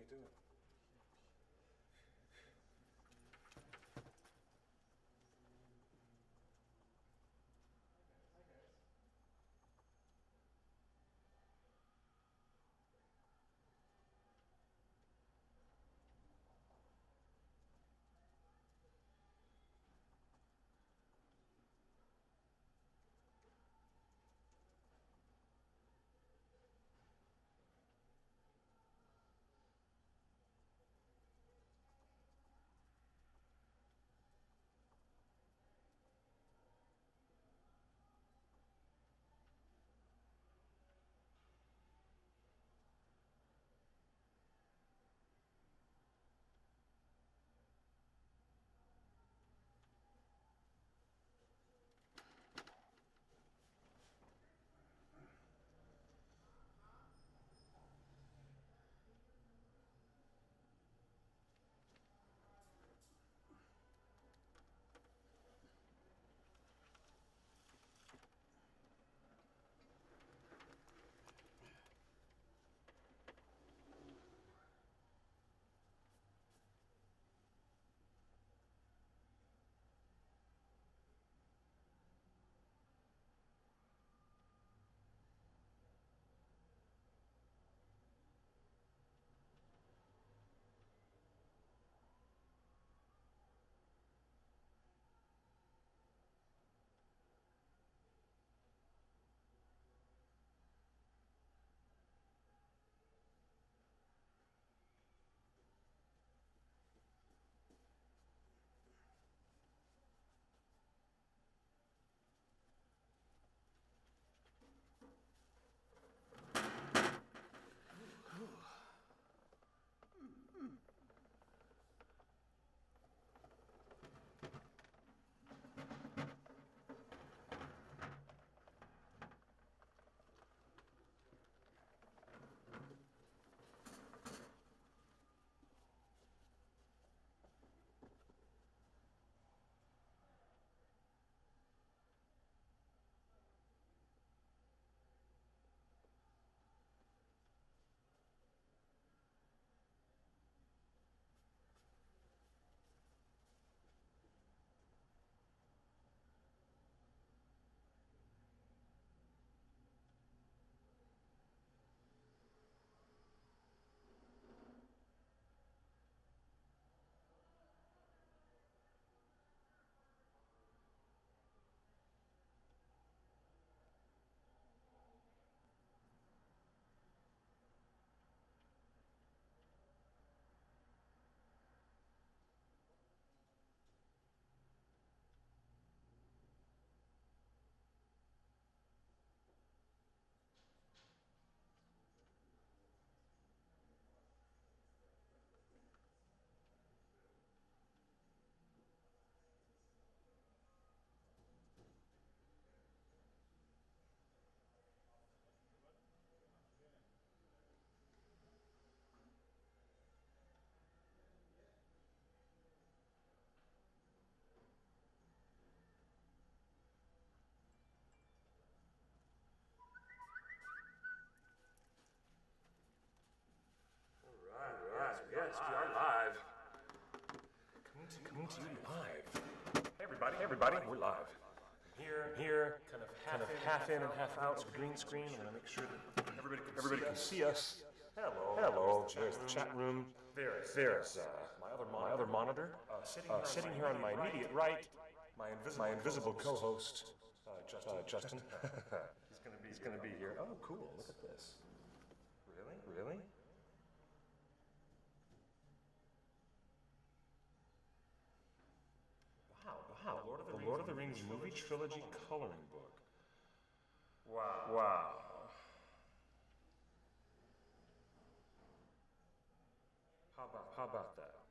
you doing? Yes, we are live. Coming to you live. Hey everybody, we're live. Here, kind of half in and half out of the green screen. I'm gonna make sure that everybody can see us. Hello. There's the chat room. There's my other monitor. Sitting here on my immediate right, my invisible co-host, Justin. He's gonna be here. Oh, cool. Look at this. Really? Wow, the Lord of the Rings movie trilogy coloring book. Wow. How about that?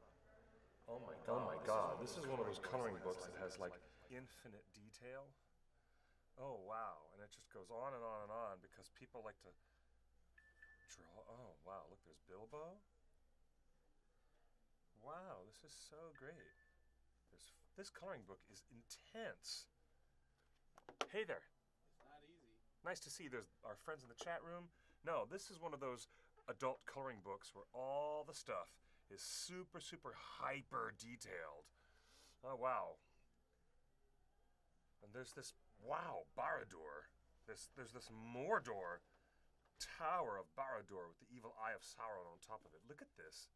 Oh my god, this is one of those coloring books that has like infinite detail. Oh wow, and it just goes on and on and on because people like to draw. Oh wow, look, there's Bilbo. Wow, this is so great. This coloring book is intense. Hey there. It's not easy. Nice to see there's our friends in the chat room. No, this is one of those adult coloring books where all the stuff is super, super hyper detailed. Oh, wow. And there's this, wow, Barad-dûr. There's this Mordor tower of Barad-dûr with the evil eye of Sauron on top of it. Look at this.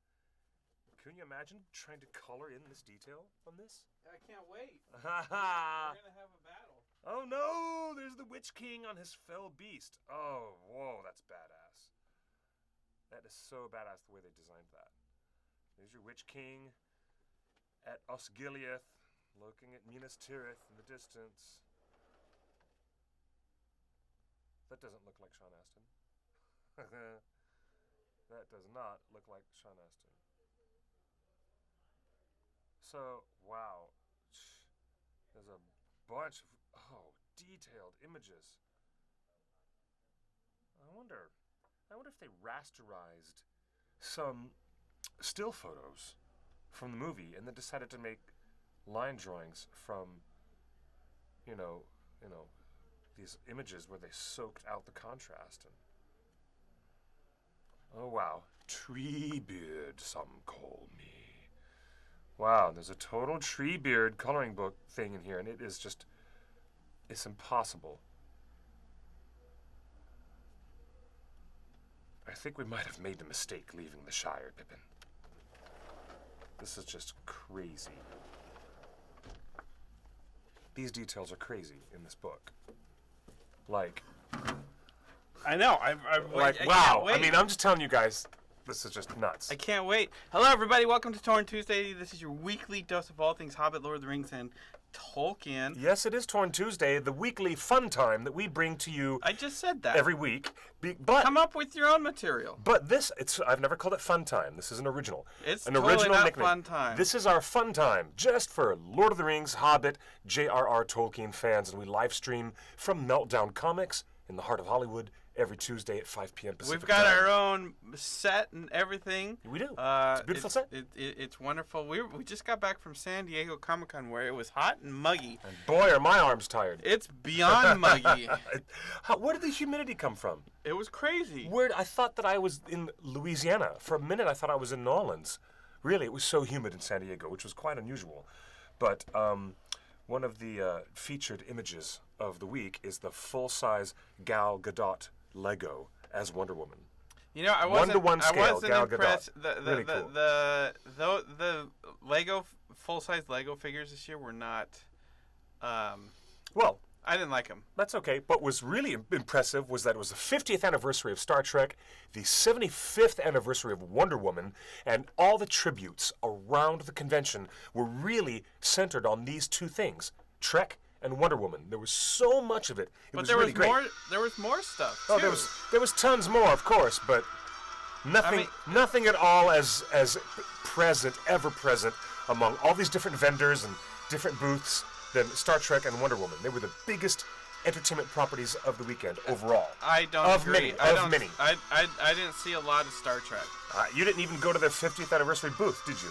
Can you imagine trying to color in this detail on this? I can't wait. We're going to have a battle. Oh no! There's the Witch King on his fell beast. Oh, whoa, that's badass. That is so badass the way they designed that. There's your Witch King at Osgiliath, looking at Minas Tirith in the distance. That doesn't look like Sean Astin. That does not look like Sean Astin. So, wow. There's a bunch of, detailed images. I wonder if they rasterized some still photos from the movie and then decided to make line drawings from, these images where they soaked out the contrast. And oh, wow. Treebeard, some call me. Wow, there's a total Treebeard coloring book thing in here, and it is just, it's impossible. I think we might have made a mistake leaving the Shire, Pippin. This is just crazy. These details are crazy in this book. Like, I know. Wow. I mean, I'm just telling you guys, this is just nuts. I can't wait. Hello, everybody. Welcome to Torn Tuesday. This is your weekly dose of all things Hobbit, Lord of the Rings, and Tolkien. Yes, it is Torn Tuesday, the weekly fun time that we bring to you. I just said that. Every week. But come up with your own material. But I've never called it fun time. This is an original. It's an totally original not nickname. Fun time. This is our fun time, just for Lord of the Rings, Hobbit, J.R.R. Tolkien fans, and we live stream from Meltdown Comics in the heart of Hollywood every Tuesday at 5 p.m. Pacific We've got time. our own set and everything. We do. It's a beautiful set. It's wonderful. We just got back from San Diego Comic-Con where it was hot and muggy. And boy, are my arms tired. It's beyond muggy. Where did the humidity come from? It was crazy. I thought that I was in Louisiana. For a minute, I thought I was in New Orleans. Really, it was so humid in San Diego, which was quite unusual. But one of the featured images of the week is the full-size Gal Gadot Lego as Wonder Woman. You know, I wasn't Gal impressed. Gadot. The Really cool. the Lego full-size Lego figures this year were not. Well, I didn't like them. that's okay. But what was really impressive was that it was the 50th anniversary of Star Trek, the 75th anniversary of Wonder Woman, and all the tributes around the convention were really centered on these two things, Trek and Wonder Woman. There was so much of it. It was really great. There was more stuff. Oh, too. there was tons more, of course, but nothing at all as ever present among all these different vendors and different booths than Star Trek and Wonder Woman. They were the biggest entertainment properties of the weekend overall. I don't agree. Many. I didn't see a lot of Star Trek. You didn't even go to their 50th anniversary booth, did you?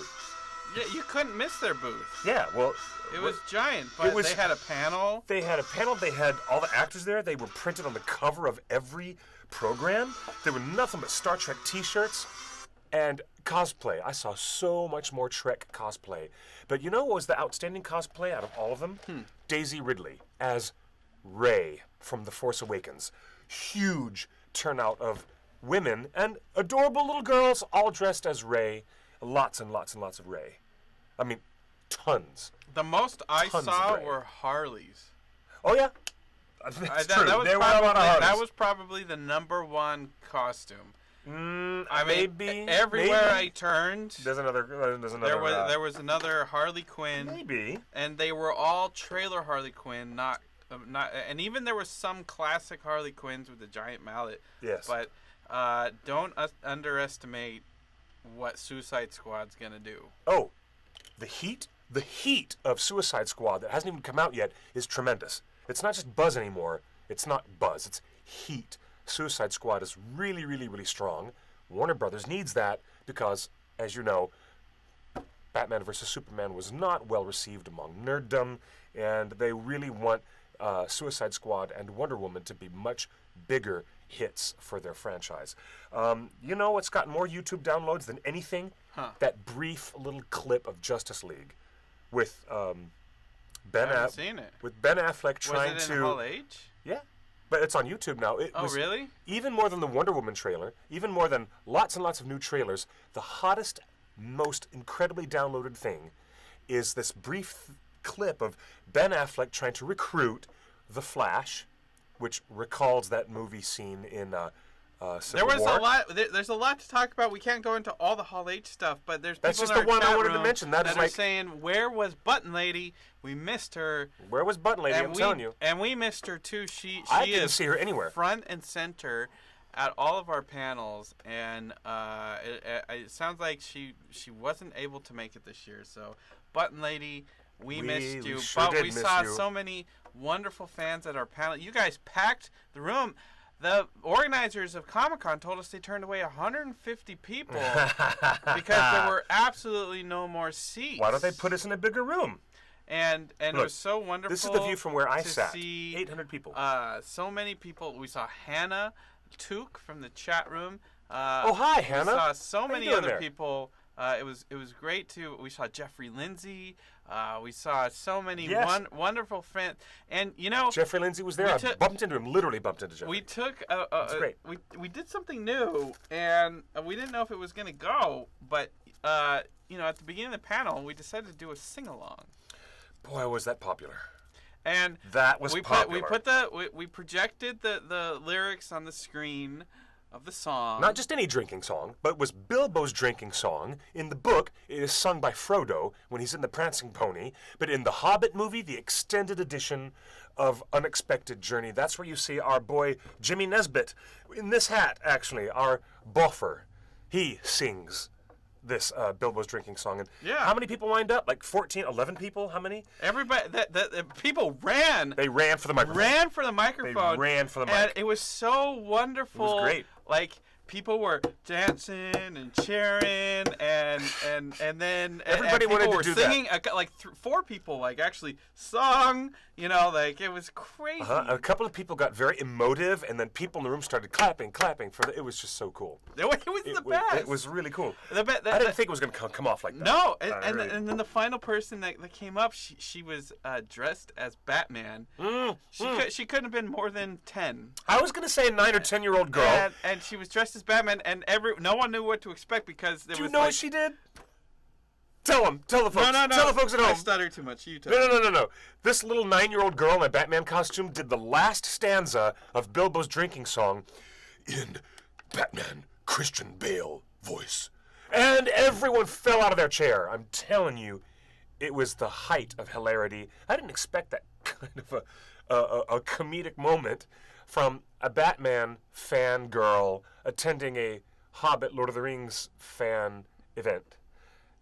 Yeah, you couldn't miss their booth. Yeah, well... It was giant, but they had a panel. They had all the actors there. They were printed on the cover of every program. There were nothing but Star Trek t-shirts and cosplay. I saw so much more Trek cosplay. But you know what was the outstanding cosplay out of all of them? Daisy Ridley as Rey from The Force Awakens. Huge turnout of women and adorable little girls all dressed as Rey. Lots and lots and lots of Rey. I mean, tons. The most I saw were Harleys. Oh, yeah. That's true. There were a lot of Harleys. That was probably the #1 costume. Maybe. Everywhere I turned, there's another. There was another Harley Quinn. Maybe. And they were all trailer Harley Quinn, not. And even there were some classic Harley Quinns with the giant mallet. Yes. But don't underestimate what Suicide Squad's gonna do. Oh, the heat of Suicide Squad that hasn't even come out yet is tremendous. It's not just buzz anymore. It's not buzz. It's heat. Suicide Squad is really, really, really strong. Warner Brothers needs that because, as you know, Batman vs. Superman was not well received among nerddom, and they really want Suicide Squad and Wonder Woman to be much bigger hits for their franchise. You know what's got more YouTube downloads than anything? Huh. That brief little clip of Justice League with Ben I haven't seen it. with Ben Affleck trying Was it to in Hall H? yeah, but it's on YouTube now. It Oh, was really? even more than the Wonder Woman trailer, even more than lots and lots of new trailers. The hottest, most incredibly downloaded thing is this brief clip of Ben Affleck trying to recruit the Flash, which recalls that movie scene in Civil There was War. a lot. There's a lot to talk about. We can't go into all the Hall H stuff, but there's That's people just in the our one I chat wanted to room mention. That is are like- saying, "Where was Button Lady? We missed her." Where was Button Lady? I'm telling you. And we missed her too. She I didn't is see her anywhere. front and center at all of our panels, and it sounds like she wasn't able to make it this year. So, Button Lady, we missed you, sure but did we miss saw you. so many wonderful fans at our panel. You guys packed the room. The organizers of Comic-Con told us they turned away 150 people because there were absolutely no more seats. Why don't they put us in a bigger room? And it Look, was so wonderful. This is the view from where I to sat. see, 800 people. so many people. We saw Hannah Took from the chat room. Oh, hi, We Hannah. saw so How you many doing other there? people. It was great too. We saw Jeffrey Lindsay. We saw so many Yes. wonderful friends. And you know, Jeffrey Lindsay was there. we I took- bumped into him. Literally bumped into Jeffrey. we took great. we did something new, and we didn't know if it was gonna go, but you know, at the beginning of the panel, we decided to do a sing along. Boy, was that popular. And That was popular. we projected the lyrics on the screen of the song. Not just any drinking song, but it was Bilbo's drinking song. In the book, it is sung by Frodo when he's in the Prancing Pony. But in the Hobbit movie, the extended edition of Unexpected Journey, that's where you see our boy Jimmy Nesbitt. In this hat, actually, our boffer. He sings this Bilbo's drinking song. And Yeah. how many people lined up? Like 14, 11 people? How many? Everybody, that people ran. They ran for the microphone. Ran for the microphone. ran for the And mic. it was so wonderful. It was great. Like people were dancing and cheering, and then Everybody and wanted people to were do that. singing. Like 4 people like actually sung. You know, like it was crazy. A couple of people got very emotive, and then people in the room started clapping for it was just so cool. It was the best. It was really cool. The be- the- I didn't the- think it was going to come off like that. No, I really- and then the final person that came up, she was dressed as Batman. She couldn't have been more than 10. I was going to say a 9 or 10-year-old girl. And she was dressed as Batman, and no one knew what to expect because there Do you was know like, what she did? Tell the folks. No. Tell the folks at I home. stutter too much. You tell. No. This little 9-year-old girl in a Batman costume did the last stanza of Bilbo's drinking song in Batman Christian Bale voice. And everyone fell out of their chair. I'm telling you, it was the height of hilarity. I didn't expect that kind of a comedic moment from a Batman fan girl attending a Hobbit Lord of the Rings fan event.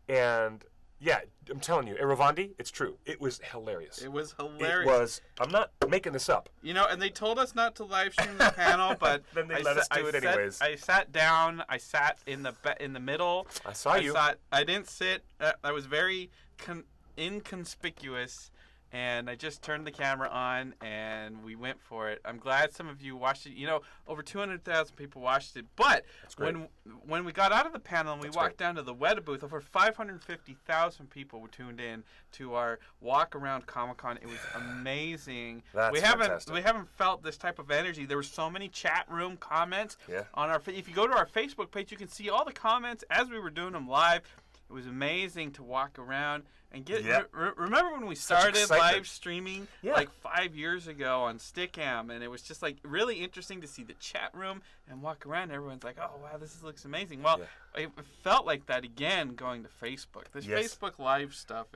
And yeah, I'm telling you, Eravandi, it's true. It was hilarious. It was hilarious. It was. I'm not making this up. You know, and they told us not to live stream the panel, but Then they let us do it anyways. I sat down. I sat in the middle. I saw you. I didn't sit. I was very inconspicuous, and I just turned the camera on, and we went for it. I'm glad some of you watched it. You know, over 200,000 people watched it. But great. when we got out of the panel and we walked down to the Weta booth, over 550,000 people were tuned in to our walk around Comic-Con. It was amazing. That's fantastic. We haven't felt this type of energy. There were so many chat room comments on our. If you go to our Facebook page, you can see all the comments as we were doing them live. It was amazing to walk around and get. Remember when we started excitement. live streaming like 5 years ago on Stickam, and it was just like really interesting to see the chat room and walk around. Everyone's like, "Oh wow, this looks amazing." Well, it felt like that again going to Facebook. This Facebook Live stuff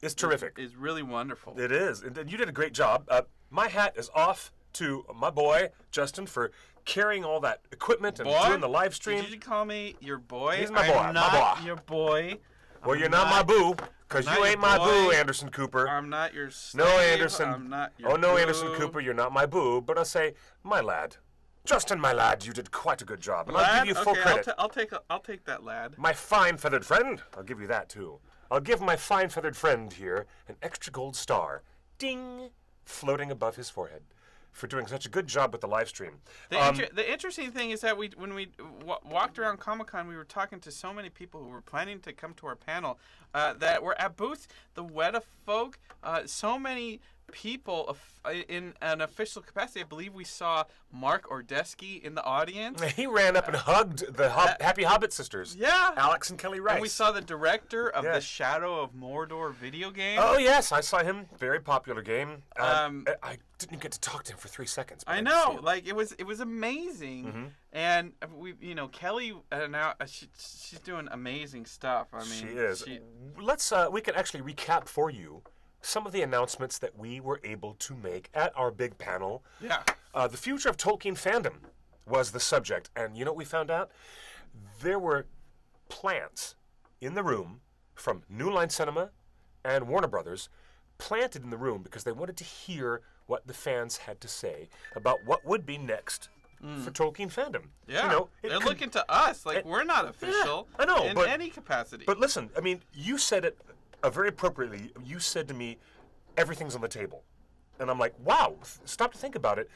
It's terrific. Is really wonderful. It is, and you did a great job. My hat is off to my boy Justin for carrying all that equipment and doing the live stream. Did you call me your boy? He's my boy, I'm my not boy. your boy. Well, you're not my boo, because not you your ain't my boo, boy. Anderson Cooper. I'm not your slave. No, Anderson. I'm not your Oh, no, boo. Anderson Cooper, you're not my boo. But I'll say, my lad. Justin, my lad, you did quite a good job. And I'll give you full okay, credit. I'll take that lad. My fine feathered friend, I'll give you that too. I'll give my fine feathered friend here an extra gold star. Ding! Floating above his forehead. for doing such a good job with the live stream. The interesting thing is that when we walked around Comic-Con, we were talking to so many people who were planning to come to our panel that were at booth. The Weta folk, so many people in an official capacity. I believe we saw Mark Ordesky in the audience. He ran up and hugged the Happy Hobbit sisters. Yeah. Alex and Kelly Rice. And we saw the director of the Shadow of Mordor video game. Oh, yes. I saw him. Very popular game. I didn't get to talk to him for 3 seconds. I know. Like, it was amazing. Mm-hmm. And Kelly, now she's doing amazing stuff. I mean, she is. We can actually recap for you some of the announcements that we were able to make at our big panel. Yeah. The future of Tolkien fandom was the subject. And you know what we found out? There were plants in the room from New Line Cinema and Warner Brothers planted in the room because they wanted to hear what the fans had to say about what would be next for Tolkien fandom. Yeah. They're looking to us. Like, we're not official I know, in any capacity. But listen, I mean, you said it very appropriately. You said to me, everything's on the table. And I'm like, wow, stop to think about it.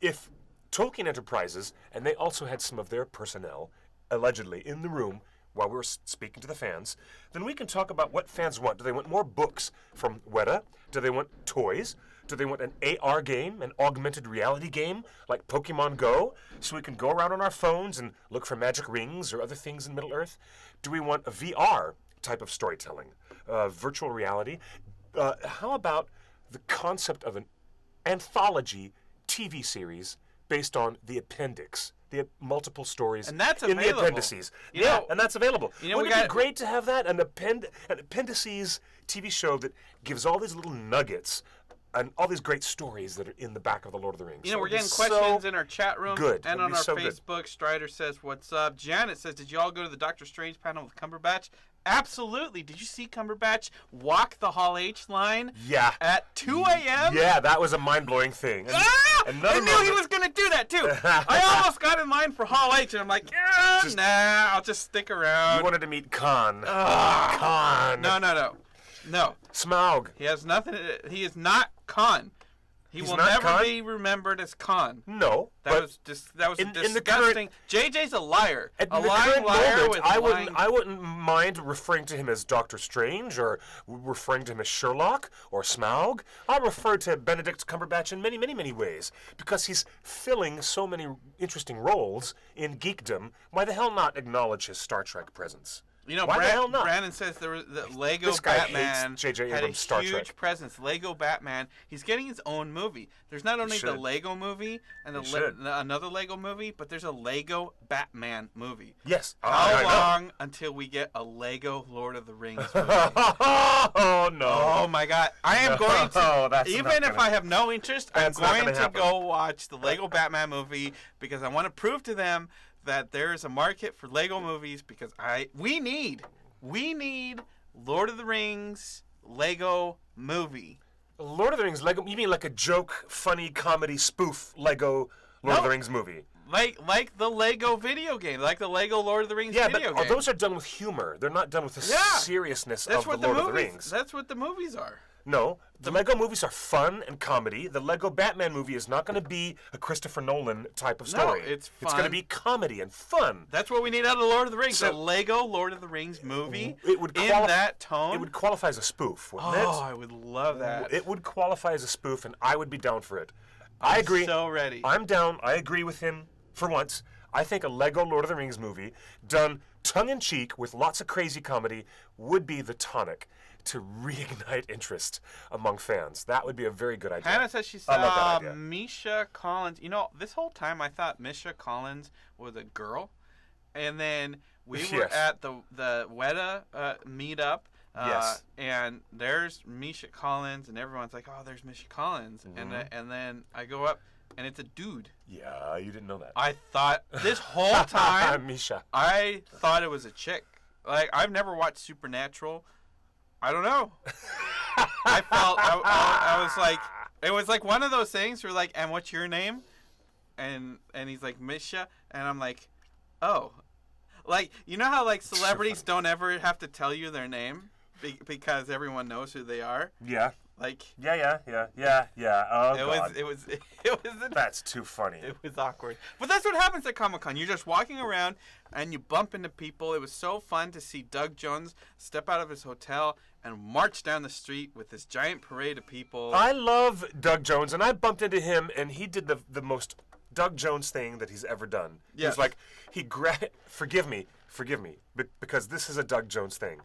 If Tolkien Enterprises, and they also had some of their personnel, allegedly, in the room while we were speaking to the fans, then we can talk about what fans want. Do they want more books from Weta? Do they want toys? Do they want an AR game, an augmented reality game like Pokemon Go, so we can go around on our phones and look for magic rings or other things in Middle-earth? Do we want a VR type of storytelling, virtual reality? How about the concept of an anthology TV series based on the appendix, the multiple stories and that's in the appendices? And that's available. Wouldn't it be great to have that? An appendices TV show that gives all these little nuggets and all these great stories that are in the back of the Lord of the Rings. We're getting questions in our chat room and on our so Facebook. Strider says, "What's up?" Janet says, "Did you all go to the Doctor Strange panel with Cumberbatch?" Absolutely. Did you see Cumberbatch walk the Hall H line? Yeah. At 2 a.m.? Yeah, that was a mind-blowing thing. I knew he was going to do that, too. I almost got in line for Hall H, and I'm like, I'll just stick around. You wanted to meet Khan. Khan. No. Smaug. He has nothing. He is not Khan. He will never be remembered as Khan. No, that was disgusting. JJ's a liar. A lying liar with I wouldn't mind referring to him as Doctor Strange or referring to him as Sherlock or Smaug. I refer to Benedict Cumberbatch in many, many, many ways because he's filling so many interesting roles in geekdom. Why the hell not acknowledge his Star Trek presence? Why the hell not? Brandon says the Lego Batman had a huge presence. Lego Batman. He's getting his own movie. There's not only the Lego movie and another Lego movie, but there's a Lego Batman movie. Yes. How long until we get a Lego Lord of the Rings movie? Oh, no. Oh, my God. I am going to, even if I have no interest, I'm going to go watch the Lego Batman movie because I want to prove to them that there is a market for Lego movies because we need Lord of the Rings Lego movie. Lord of the Rings Lego? You mean like a joke, funny comedy spoof Lego Lord of the Rings movie? Like the Lego video game, like the Lego Lord of the Rings video game. Those are done with humor. They're not done with the seriousness of the Lord of the Rings. That's what the movies are. No, the Lego movies are fun and comedy. The Lego Batman movie is not going to be a Christopher Nolan type of story. No, it's fun. It's going to be comedy and fun. That's what we need out of the Lord of the Rings. So, a Lego Lord of the Rings movie in that tone. It would qualify as a spoof, wouldn't it? Oh, I would love that. It would qualify as a spoof, and I would be down for it. I agree. So ready. I'm down. I agree with him for once. I think a Lego Lord of the Rings movie done tongue-in-cheek with lots of crazy comedy would be the tonic to reignite interest among fans. That would be a very good idea. Hannah says she saw Misha Collins. This whole time I thought Misha Collins was a girl. And then we were at the Weta meetup. And there's Misha Collins, and everyone's like, oh, there's Misha Collins. Mm-hmm. And then I go up, and it's a dude. Yeah, you didn't know that. I thought this whole time, Misha. I thought it was a chick. Like, I've never watched Supernatural. I don't know. I felt I was like, it was like one of those things where like, and what's your name? And he's like Misha, and I'm like, oh, like how like celebrities don't ever have to tell you their name because everyone knows who they are. Yeah. Like Yeah. Oh, God. it was That's too funny. It was awkward. But that's what happens at Comic-Con. You're just walking around and you bump into people. It was so fun to see Doug Jones step out of his hotel and march down the street with this giant parade of people. I love Doug Jones, and I bumped into him, and he did the most Doug Jones thing that he's ever done. Yes. He was like, forgive me, because this is a Doug Jones thing.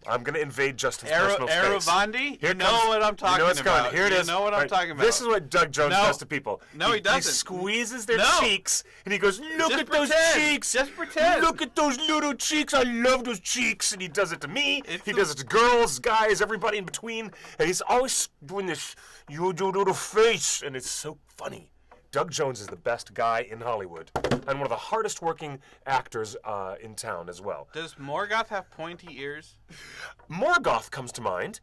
I'm going to invade Justin's personal space. Aravandi? Here You know what I'm talking what's about. Here it is. You know what I'm talking about. This is what Doug Jones does to people. No, he doesn't. He squeezes their No. cheeks, and he goes, look Just at those pretend. cheeks. Just pretend. Look at those little cheeks. I love those cheeks. And he does it to me. It's He the- does it to girls, guys, everybody in between. And he's always doing this, you do little face. And it's so funny. Doug Jones is the best guy in Hollywood and one of the hardest working actors in town as well. Does Morgoth have pointy ears? Morgoth comes to mind.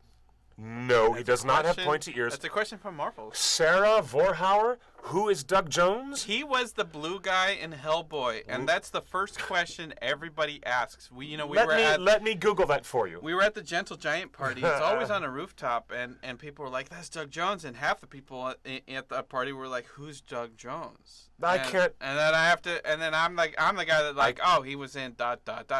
No, he does not have pointy ears. That's a question from Marvel. Sarah Vorhauer, who is Doug Jones? He was the blue guy in Hellboy, and that's the first question everybody asks. Let me Google that for you. We were at the Gentle Giant party. It's always on a rooftop, and people were like, "That's Doug Jones," and half the people at the party were like, "Who's Doug Jones?" I can't. And then I have to. And then I'm the guy that like, "Oh, he was in ... They're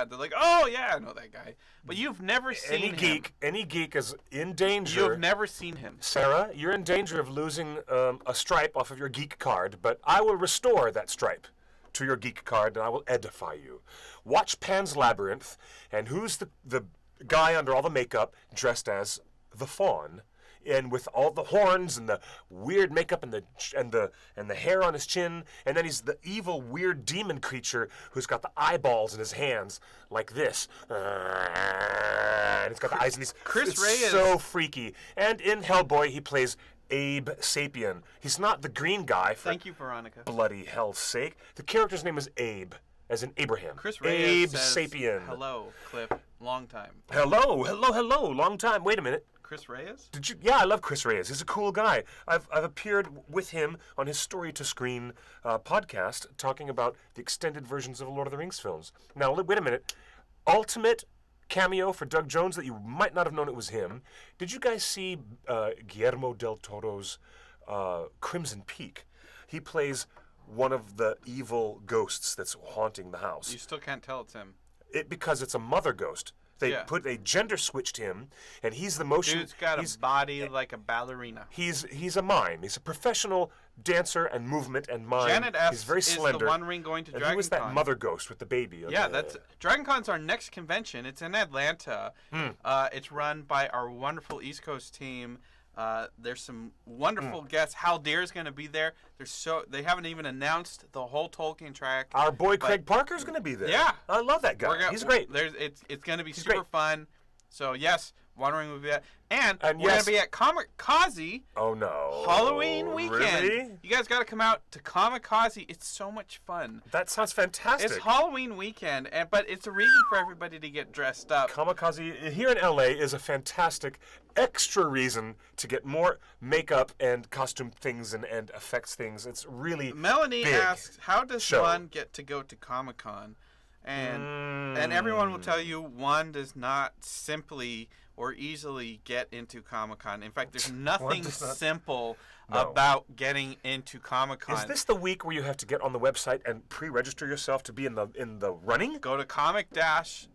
like, "Oh yeah, I know that guy." But you've never seen him. Any geek is in danger. You've never seen him. Sarah, you're in danger of losing a stripe off of your geek card, but I will restore that stripe to your geek card, and I will edify you. Watch Pan's Labyrinth, and who's the guy under all the makeup dressed as the Faun, and with all the horns and the weird makeup and the hair on his chin, and then he's the evil weird demon creature who's got the eyeballs in his hands like this, and he's got the eyes, and Chris Ray is so freaky. And in Hellboy, he plays Abe Sapien. He's not the green guy. For Thank you, Veronica. bloody hell's sake. The character's name is Abe, as in Abraham. Chris Ray Abe says, Sapien. "Hello, Cliff. Long time." Hello. Long time. Wait a minute. Chris Reyes? Did you? Yeah, I love Chris Reyes. He's a cool guy. I've appeared with him on his Story to Screen podcast, talking about the extended versions of Lord of the Rings films. Now, wait a minute. Ultimate cameo for Doug Jones that you might not have known it was him. Did you guys see Guillermo del Toro's Crimson Peak? He plays one of the evil ghosts that's haunting the house. You still can't tell it's him. Because it's a mother ghost. They gender switched him, and he's the motion. Dude's got a body like a ballerina. He's a mime. He's a professional dancer and movement and mime. Janet S. He's very is slender. the One Ring going to and DragonCon. he was that mother ghost with the baby. Yeah, that's DragonCon's our next convention. It's in Atlanta. It's run by our wonderful East Coast team. There's some wonderful guests. Hal Deer's going to be there. They haven't even announced the whole Tolkien track. Our boy Craig Parker's going to be there. Yeah, I love that guy. He's great. It's going to be He's super great. fun. So yes, One Ring will be that, and we're yes. going to be at Kamikaze. Oh no! Halloween weekend. Really? You guys got to come out to Kamikaze. It's so much fun. That sounds fantastic. It's Halloween weekend, but it's a reason for everybody to get dressed up. Kamikaze here in LA is a fantastic extra reason to get more makeup and costume things and effects things. It's really Melanie big asks, how does show. one get to go to Comic-Con? And everyone will tell you one does not simply or easily get into Comic-Con. In fact, there's nothing simple about getting into Comic-Con. Is this the week where you have to get on the website and pre-register yourself to be in the running? Go to comic-con.org.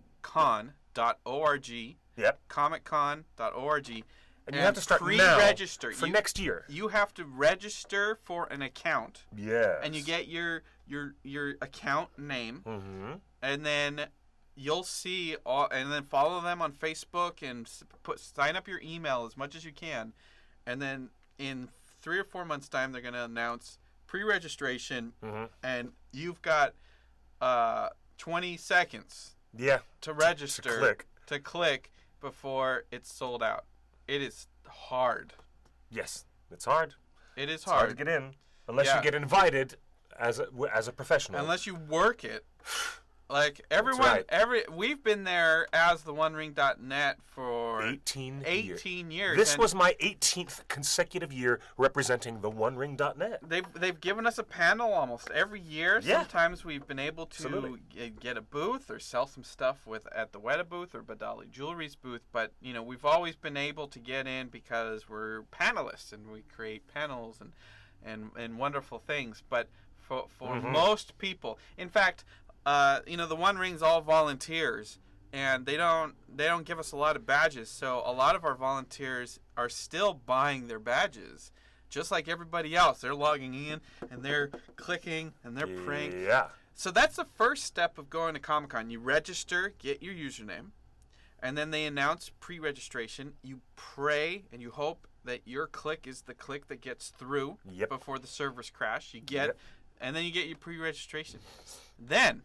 Yep. comiccon.org. And you have to start pre-register now for next year. You have to register for an account. Yes. And you get your account name. Mm-hmm. And then you'll see and then follow them on Facebook and sign up your email as much as you can. And then in 3 or 4 months' time, they're going to announce pre-registration, and you've got 20 seconds. To register. To click before it's sold out. It is hard. Yes, it's hard. It is It's hard to get in unless you get invited as a professional. Unless you work it. Like everyone, we've been there as the OneRing.net for 18 years. This was my 18th consecutive year representing the OneRing.net. They've given us a panel almost every year. Yeah. Sometimes we've been able to get a booth or sell some stuff at the Weta booth or Badali Jewelry's booth. But we've always been able to get in because we're panelists and we create panels and wonderful things. But for most people, in fact. The One Ring's all volunteers, and they don't give us a lot of badges. So a lot of our volunteers are still buying their badges, just like everybody else. They're logging in and they're clicking and they're praying. Yeah. So that's the first step of going to Comic-Con. You register, get your username, and then they announce pre-registration. You pray and you hope that your click is the click that gets through before the servers crash. You get, and then you get your pre-registration. Then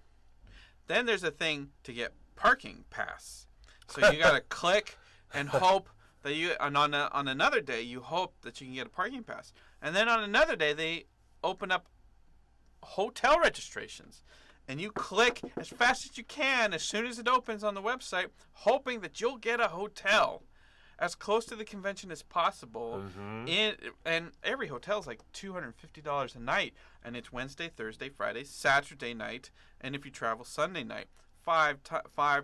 there's a thing to get parking pass. So you got to click and hope that on another day you hope that you can get a parking pass. And then on another day they open up hotel registrations. And you click as fast as you can as soon as it opens on the website, hoping that you'll get a hotel as close to the convention as possible. And every hotel is like $250 a night, and it's Wednesday, Thursday, Friday, Saturday night, and if you travel Sunday night, five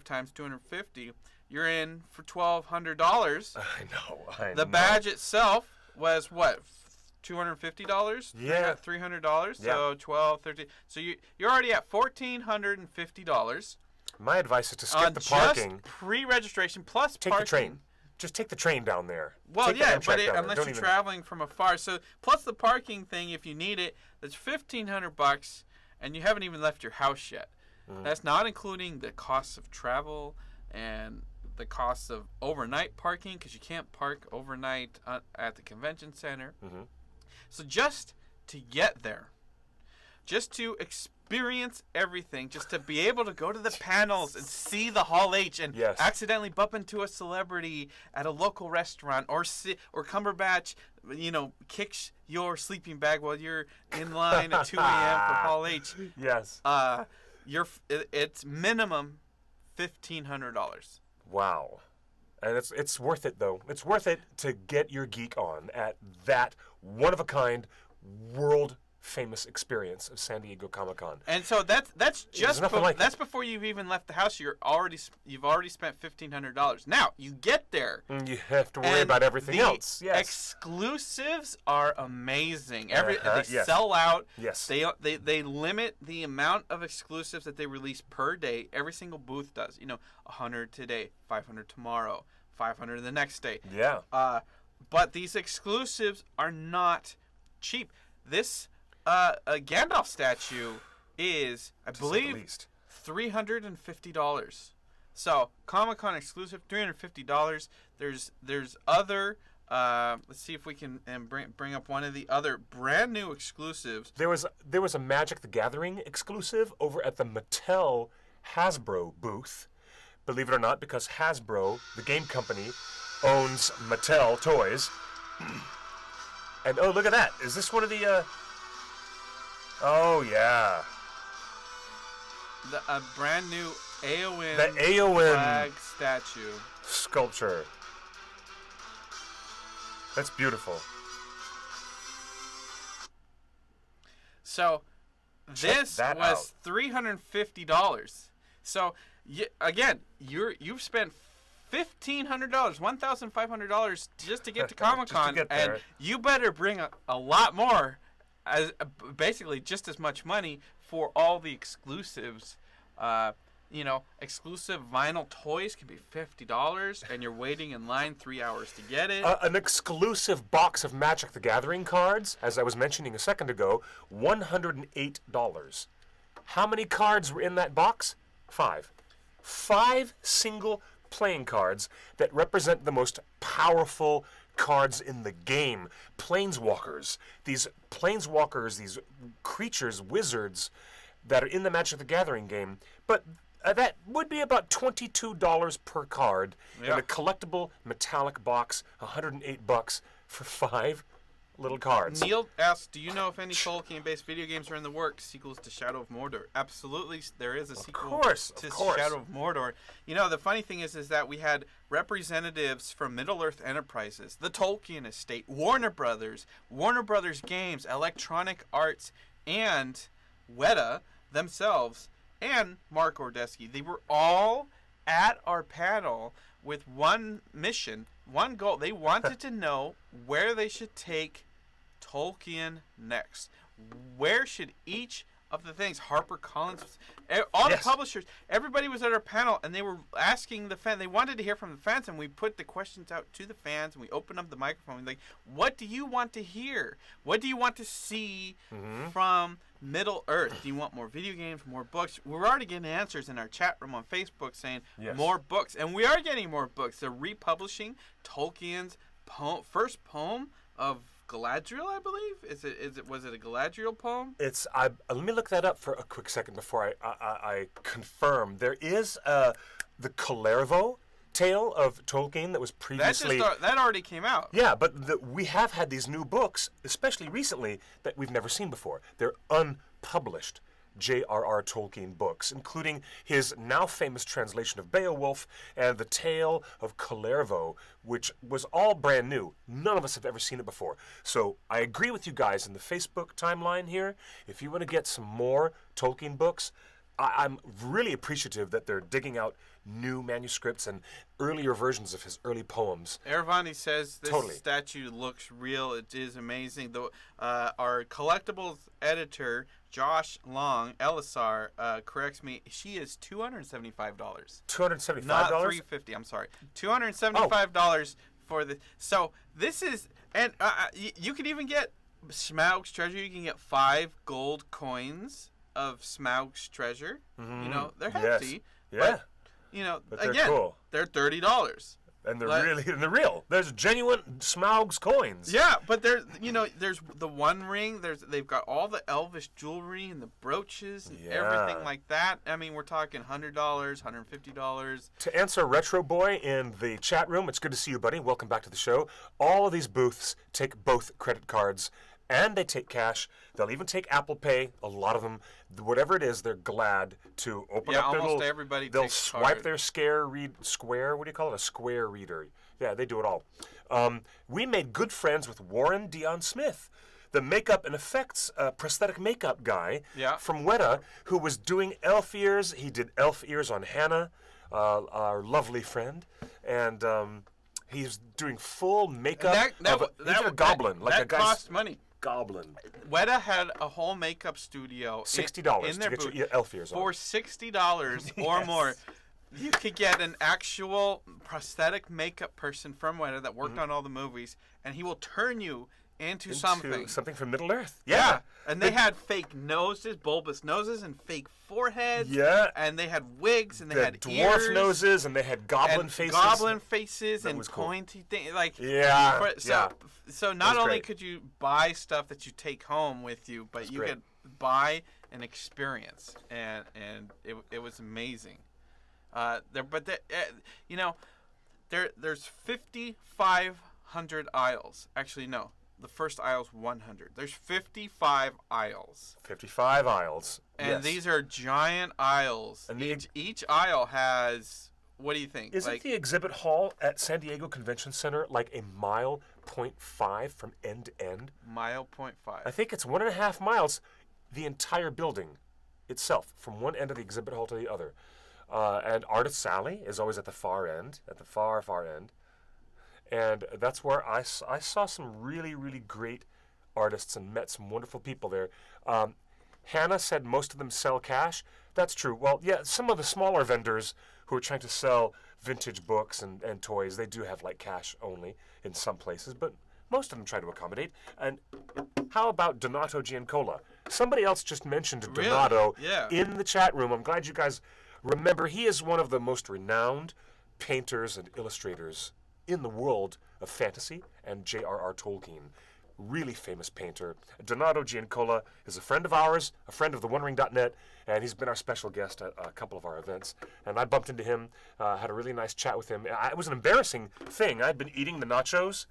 times 250, you're in for $1,200. I know. The badge itself was what? $250? Yeah. $300? So 12, 13. So you're already at $1,450. My advice is to skip the parking. Just pre-registration plus take parking. the train. Just take the train down there. Well, but unless you're traveling from afar. So plus the parking thing, if you need it, that's $1,500, and you haven't even left your house yet. That's not including the costs of travel and the costs of overnight parking, because you can't park overnight at the convention center. So just to get there, just to experience everything, just to be able to go to the panels and see the Hall H and accidentally bump into a celebrity at a local restaurant, or Cumberbatch, kicks your sleeping bag while you're in line at 2 a.m. for Hall H. Yes. It's minimum $1,500. Wow. And it's worth it, though. It's worth it to get your geek on at that one-of-a-kind, world-famous experience of San Diego Comic-Con. And so that's just that's before you've even left the house. You've already spent $1,500. Now you get there. You have to worry about everything else. Yes. Exclusives are amazing. They sell out. Yes. They limit the amount of exclusives that they release per day. Every single booth does. 100 today, 500 tomorrow, 500 the next day. Yeah. But these exclusives are not cheap. This Gandalf statue is, I believe, $350. So Comic-Con exclusive, $350. There's other. Let's see if we can bring up one of the other brand new exclusives. There was a Magic the Gathering exclusive over at the Mattel Hasbro booth. Believe it or not, because Hasbro, the game company, owns Mattel toys. And oh, look at that! Is this one of the? Oh yeah. A brand new Eowyn. The Eowyn flag statue sculpture. That's beautiful. So, this was $350. So, again, you've spent $1,500, $1,500 just to get to Comic-Con, and you better bring a lot more, basically just as much money for all the exclusives. Exclusive vinyl toys can be $50, and you're waiting in line 3 hours to get it. An exclusive box of Magic the Gathering cards, as I was mentioning a second ago, $108. How many cards were in that box? 5. 5 single playing cards that represent the most powerful cards in the game. Planeswalkers. These creatures, wizards, that are in the Magic the Gathering game. But that would be about $22 per card in a collectible metallic box, $108 for 5. little cards. Neil asks, do you know if any Tolkien-based video games are in the works? Sequels to Shadow of Mordor. Absolutely, there is a sequel to Shadow of Mordor. You know, the funny thing is that we had representatives from Middle-earth Enterprises, the Tolkien Estate, Warner Brothers Games, Electronic Arts, and Weta themselves, and Mark Ordesky. They were all at our panel with one mission, one goal. They wanted to know where they should take Tolkien next. Where should each of the things, HarperCollins, all the publishers, everybody was at our panel, and they were asking the fans. They wanted to hear from the fans, and we put the questions out to the fans, and we opened up the microphone. Like, what do you want to hear? What do you want to see from Middle Earth? Do you want more video games, more books? We're already getting answers in our chat room on Facebook saying more books, and we are getting more books. They're republishing Tolkien's first poem of Galadriel, I believe. Was it a Galadriel poem? It's. Let me look that up for a quick second before I confirm. There is the Kullervo tale of Tolkien that was previously. That already came out. Yeah, but we have had these new books, especially recently, that we've never seen before. They're unpublished J.R.R. Tolkien books, including his now famous translation of Beowulf and the tale of Kullervo, which was all brand new. None of us have ever seen it before. So I agree with you guys in the Facebook timeline here. If you want to get some more Tolkien books, I'm really appreciative that they're digging out new manuscripts and earlier versions of his early poems. Eravani says this statue looks real. It is amazing. Our collectibles editor, Josh Long, Elisar, corrects me. She is $275. $275? Not $350. I'm sorry. $275 for the. So this is, and you can even get Smaug's treasure. You can get 5 gold coins of Smaug's treasure. You know, they're hefty. Yeah. But, you know, but they're again, cool. They're $30. And they're real. There's genuine Smaug's coins. Yeah, but there's the One Ring. They've got all the Elvish jewelry and the brooches and everything like that. I mean, we're talking $100, $150. To answer Retro Boy in the chat room, it's good to see you, buddy. Welcome back to the show. All of these booths take both credit cards and they take cash. They'll even take Apple Pay. A lot of them, whatever it is, they're glad to open up their almost everybody. They'll swipe their square. What do you call it? A square reader. Yeah, they do it all. We made good friends with Warren Dion Smith, the makeup and effects prosthetic makeup guy from Weta, who was doing elf ears. He did elf ears on Hannah, our lovely friend, and he's doing full makeup. He's a goblin, like a guy. That cost money. Goblin. Weta had a whole makeup studio $60 in their to get booth. your elf ears on. For $60 or more, you could get an actual prosthetic makeup person from Weta that worked on all the movies, and he will turn you into something. Something from Middle Earth. Yeah. And they had fake noses, bulbous noses, and fake foreheads. Yeah. And they had wigs, and they had dwarf ears, noses, and they had goblin faces. Goblin faces and pointy things. Like, So not only could you buy stuff that you take home with you, but you could buy an experience, and it was amazing. There's 5,500 aisles. Actually, no. The first aisle is 100. There's 55 aisles. 55 aisles. And these are giant aisles. And each aisle has, what do you think? Isn't the exhibit hall at San Diego Convention Center like a 1.5 miles from end to end? 1.5 miles. I think it's 1.5 miles, the entire building itself, from one end of the exhibit hall to the other. And Artist's Alley is always at the far end, at the far, far end. And that's where I saw some really, really great artists and met some wonderful people there. Hannah said most of them sell cash. That's true. Well, yeah, some of the smaller vendors who are trying to sell vintage books and toys, they do have like cash only in some places, but most of them try to accommodate. And how about Donato Giancola? Somebody else just mentioned Donato in the chat room. I'm glad you guys remember. He is one of the most renowned painters and illustrators in the world of fantasy and J.R.R. Tolkien. Really famous painter. Donato Giancola is a friend of ours, a friend of the OneRing.net, and he's been our special guest at a couple of our events. And I bumped into him, had a really nice chat with him. It was an embarrassing thing. I'd been eating the nachos,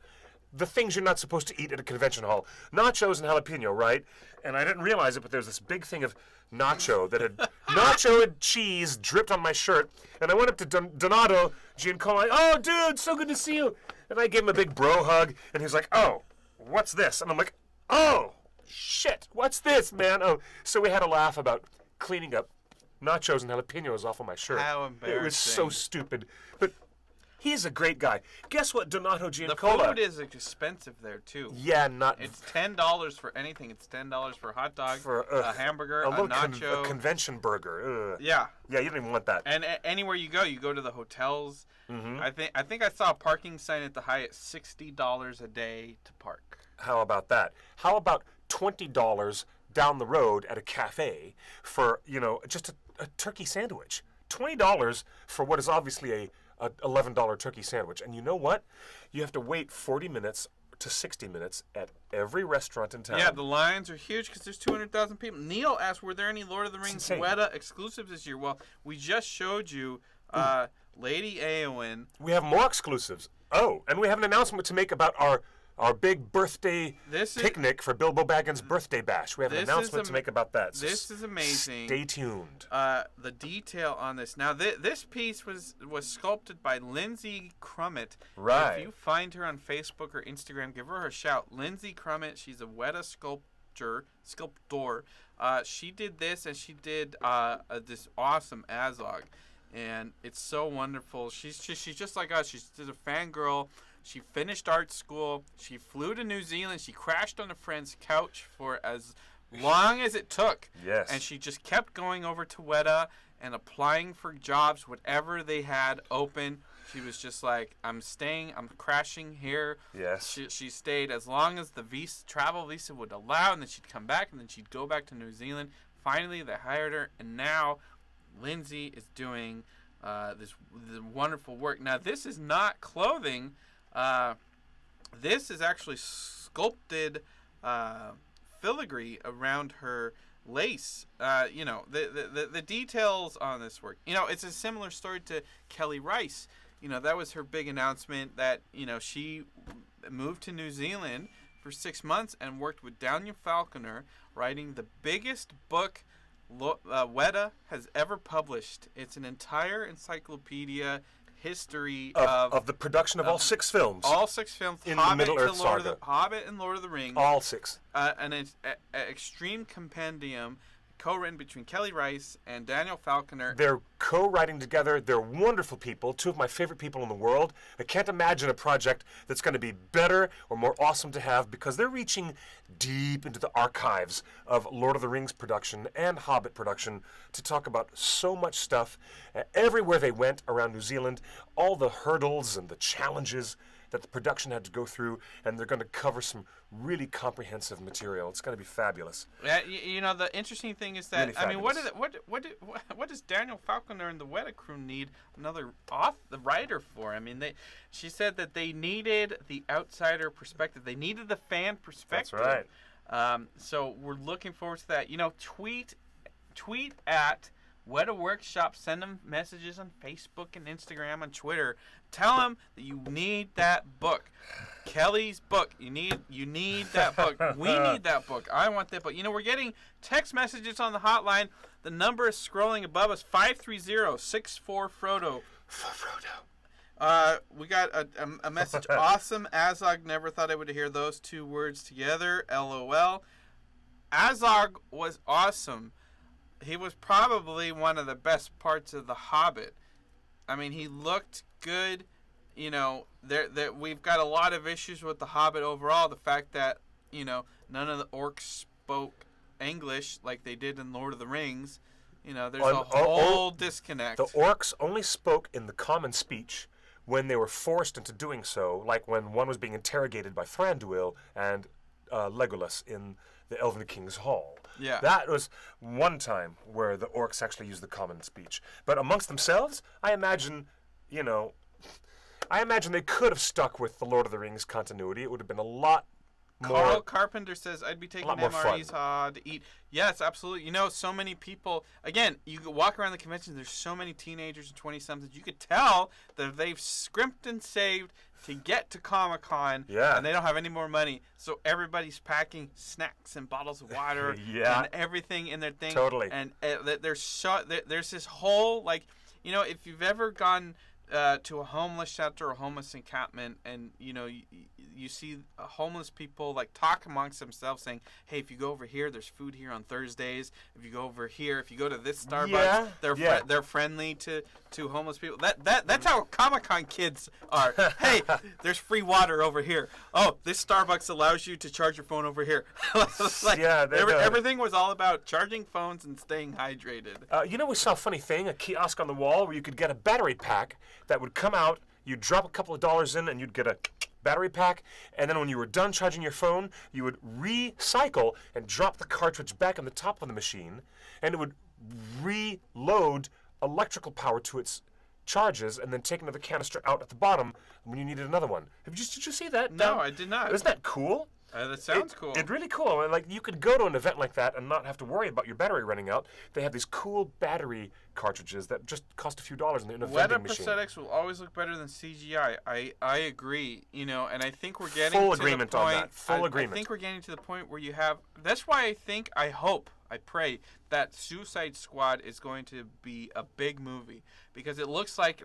the things you're not supposed to eat at a convention hall. Nachos and jalapeno, right? And I didn't realize it, but there's this big thing of nacho that had nacho and cheese dripped on my shirt. And I went up to Donato Giancola. Oh, dude, so good to see you. And I gave him a big bro hug. And he's like, oh, what's this? And I'm like, oh, shit, what's this, man? Oh, so we had a laugh about cleaning up nachos and jalapenos off of my shirt. How embarrassing. It was so stupid. But he's a great guy. Guess what, Donato Giancola? The food is expensive there, too. Yeah, not... It's $10 for anything. It's $10 for a hot dog, for a hamburger, a nacho. A convention burger. Ugh. Yeah. Yeah, you don't even want that. And anywhere you go to the hotels. Mm-hmm. I think I saw a parking sign at the Hyatt, $60 a day to park. How about that? How about $20 down the road at a cafe for, just a turkey sandwich? $20 for what is obviously a $11 turkey sandwich. And you know what? You have to wait 40 minutes to 60 minutes at every restaurant in town. Yeah, the lines are huge because there's 200,000 people. Neil asked, were there any Lord of the Rings Weta exclusives this year? Well, we just showed you Lady Eowyn. We have more exclusives. Oh, and we have an announcement to make about our big birthday picnic for Bilbo Baggins' birthday bash. We have an announcement to make about that. So this is amazing. Stay tuned. The detail on this. Now, this piece was sculpted by Lindsay Crummett. Right. If you find her on Facebook or Instagram, give her a shout. Lindsay Crummett. She's a Weta sculptor. She did this, and she did this awesome Azog. And it's so wonderful. She's just like us. She's a fangirl. She finished art school. She flew to New Zealand. She crashed on a friend's couch for as long as it took. Yes. And she just kept going over to Weta and applying for jobs, whatever they had open. She was just like, I'm crashing here. Yes. She stayed as long as the travel visa would allow, and then she'd come back, and then she'd go back to New Zealand. Finally, they hired her, and now Lindsay is doing this wonderful work. Now, this is not clothing. This is actually sculpted filigree around her lace. The details on this work. It's a similar story to Kelly Rice. That was her big announcement that, she moved to New Zealand for 6 months and worked with Daniel Falconer, writing the biggest book Weta has ever published. It's an entire encyclopedia history of the production of all 6 films. All 6 films. In the Middle-earth saga. Hobbit and Lord of the Rings. All 6. An extreme compendium co-written between Kelly Rice and Daniel Falconer. They're co-writing together. They're wonderful people, 2 of my favorite people in the world. I can't imagine a project that's going to be better or more awesome to have, because they're reaching deep into the archives of Lord of the Rings production and Hobbit production to talk about so much stuff. Everywhere they went around New Zealand, all the hurdles and the challenges that the production had to go through, and they're going to cover some really comprehensive material. It's going to be fabulous. Yeah, the interesting thing is that Really what does Daniel Falconer and the Weta crew need another the writer for? She said that they needed the outsider perspective. They needed the fan perspective. That's right. So we're looking forward to that. Tweet at Weta Workshop. Send them messages on Facebook and Instagram and Twitter. Tell them that you need that book. Kelly's book. You need that book. We need that book. I want that book. We're getting text messages on the hotline. The number is scrolling above us, 530-64-FRODO. Frodo. We got a message. Awesome. Azog, never thought I would hear those 2 words together. LOL. Azog was awesome. He was probably one of the best parts of The Hobbit. He looked good. We've got a lot of issues with The Hobbit overall. The fact that, none of the orcs spoke English like they did in Lord of the Rings. There's a whole disconnect. The orcs only spoke in the common speech when they were forced into doing so, like when one was being interrogated by Thranduil and Legolas in the Elven King's Hall. Yeah. That was one time where the orcs actually used the common speech. But amongst themselves, I imagine they could have stuck with the Lord of the Rings continuity. It would have been a lot Carl Carpenter says, I'd be taking lot more MREs fun. to eat. Yes, absolutely. You know, so many people, again, you could walk around the convention, there's so many teenagers and 20-somethings. You could tell that they've scrimped and saved to get to Comic-Con, and they don't have any more money. So everybody's packing snacks and bottles of water and everything in their thing. Totally. And there's this whole, like, you know, if you've ever gone to a homeless shelter or homeless encampment, and you know you see homeless people like talk amongst themselves saying, hey, if you go over here, there's food here on Thursdays. If you go over here, if you go to this Starbucks, they're friendly to homeless people. That's how Comic-Con kids are. Hey, there's free water over here. Oh, this Starbucks allows you to charge your phone over here. Like, everything was all about charging phones and staying hydrated. You know, we saw a funny thing, a kiosk on the wall where you could get a battery pack that would come out, you'd drop a couple of dollars in, and you'd get a battery pack, and then when you were done charging your phone, you would recycle and drop the cartridge back on the top of the machine, and it would reload electrical power to its charges, and then take another canister out at the bottom when you needed another one. Did you see that? No, I did not. Isn't that cool? That sounds cool. It's really cool. Like, you could go to an event like that and not have to worry about your battery running out. They have these cool battery cartridges that just cost a few dollars in a vending machine. Prosthetics will always look better than CGI. I agree. You know, and I think we're getting full to agreement the point, on that. Full agreement. I think we're getting to the point where you have. That's why I hope, I pray that Suicide Squad is going to be a big movie, because it looks like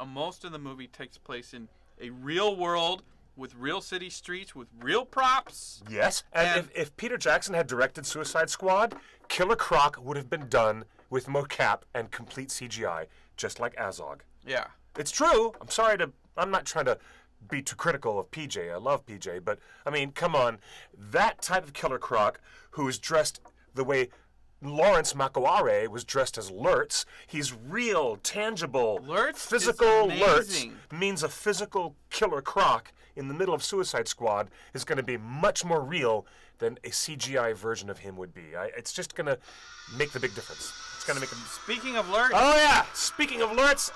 most of the movie takes place in a real world, with real city streets, with real props. Yes, and if Peter Jackson had directed Suicide Squad, Killer Croc would have been done with mocap and complete CGI, just like Azog. Yeah. It's true. I'm not trying to be too critical of PJ. I love PJ, but, I mean, come on. That type of Killer Croc, who is dressed the way Lawrence Makware was dressed as Lurtz. He's real, tangible. Lurtz physical is Lurtz means a physical Killer Croc in the middle of Suicide Squad is going to be much more real than a CGI version of him would be. It's just going to make the big difference. It's going to make a... Speaking of Lurtz... Oh, yeah! Speaking of Lurtz,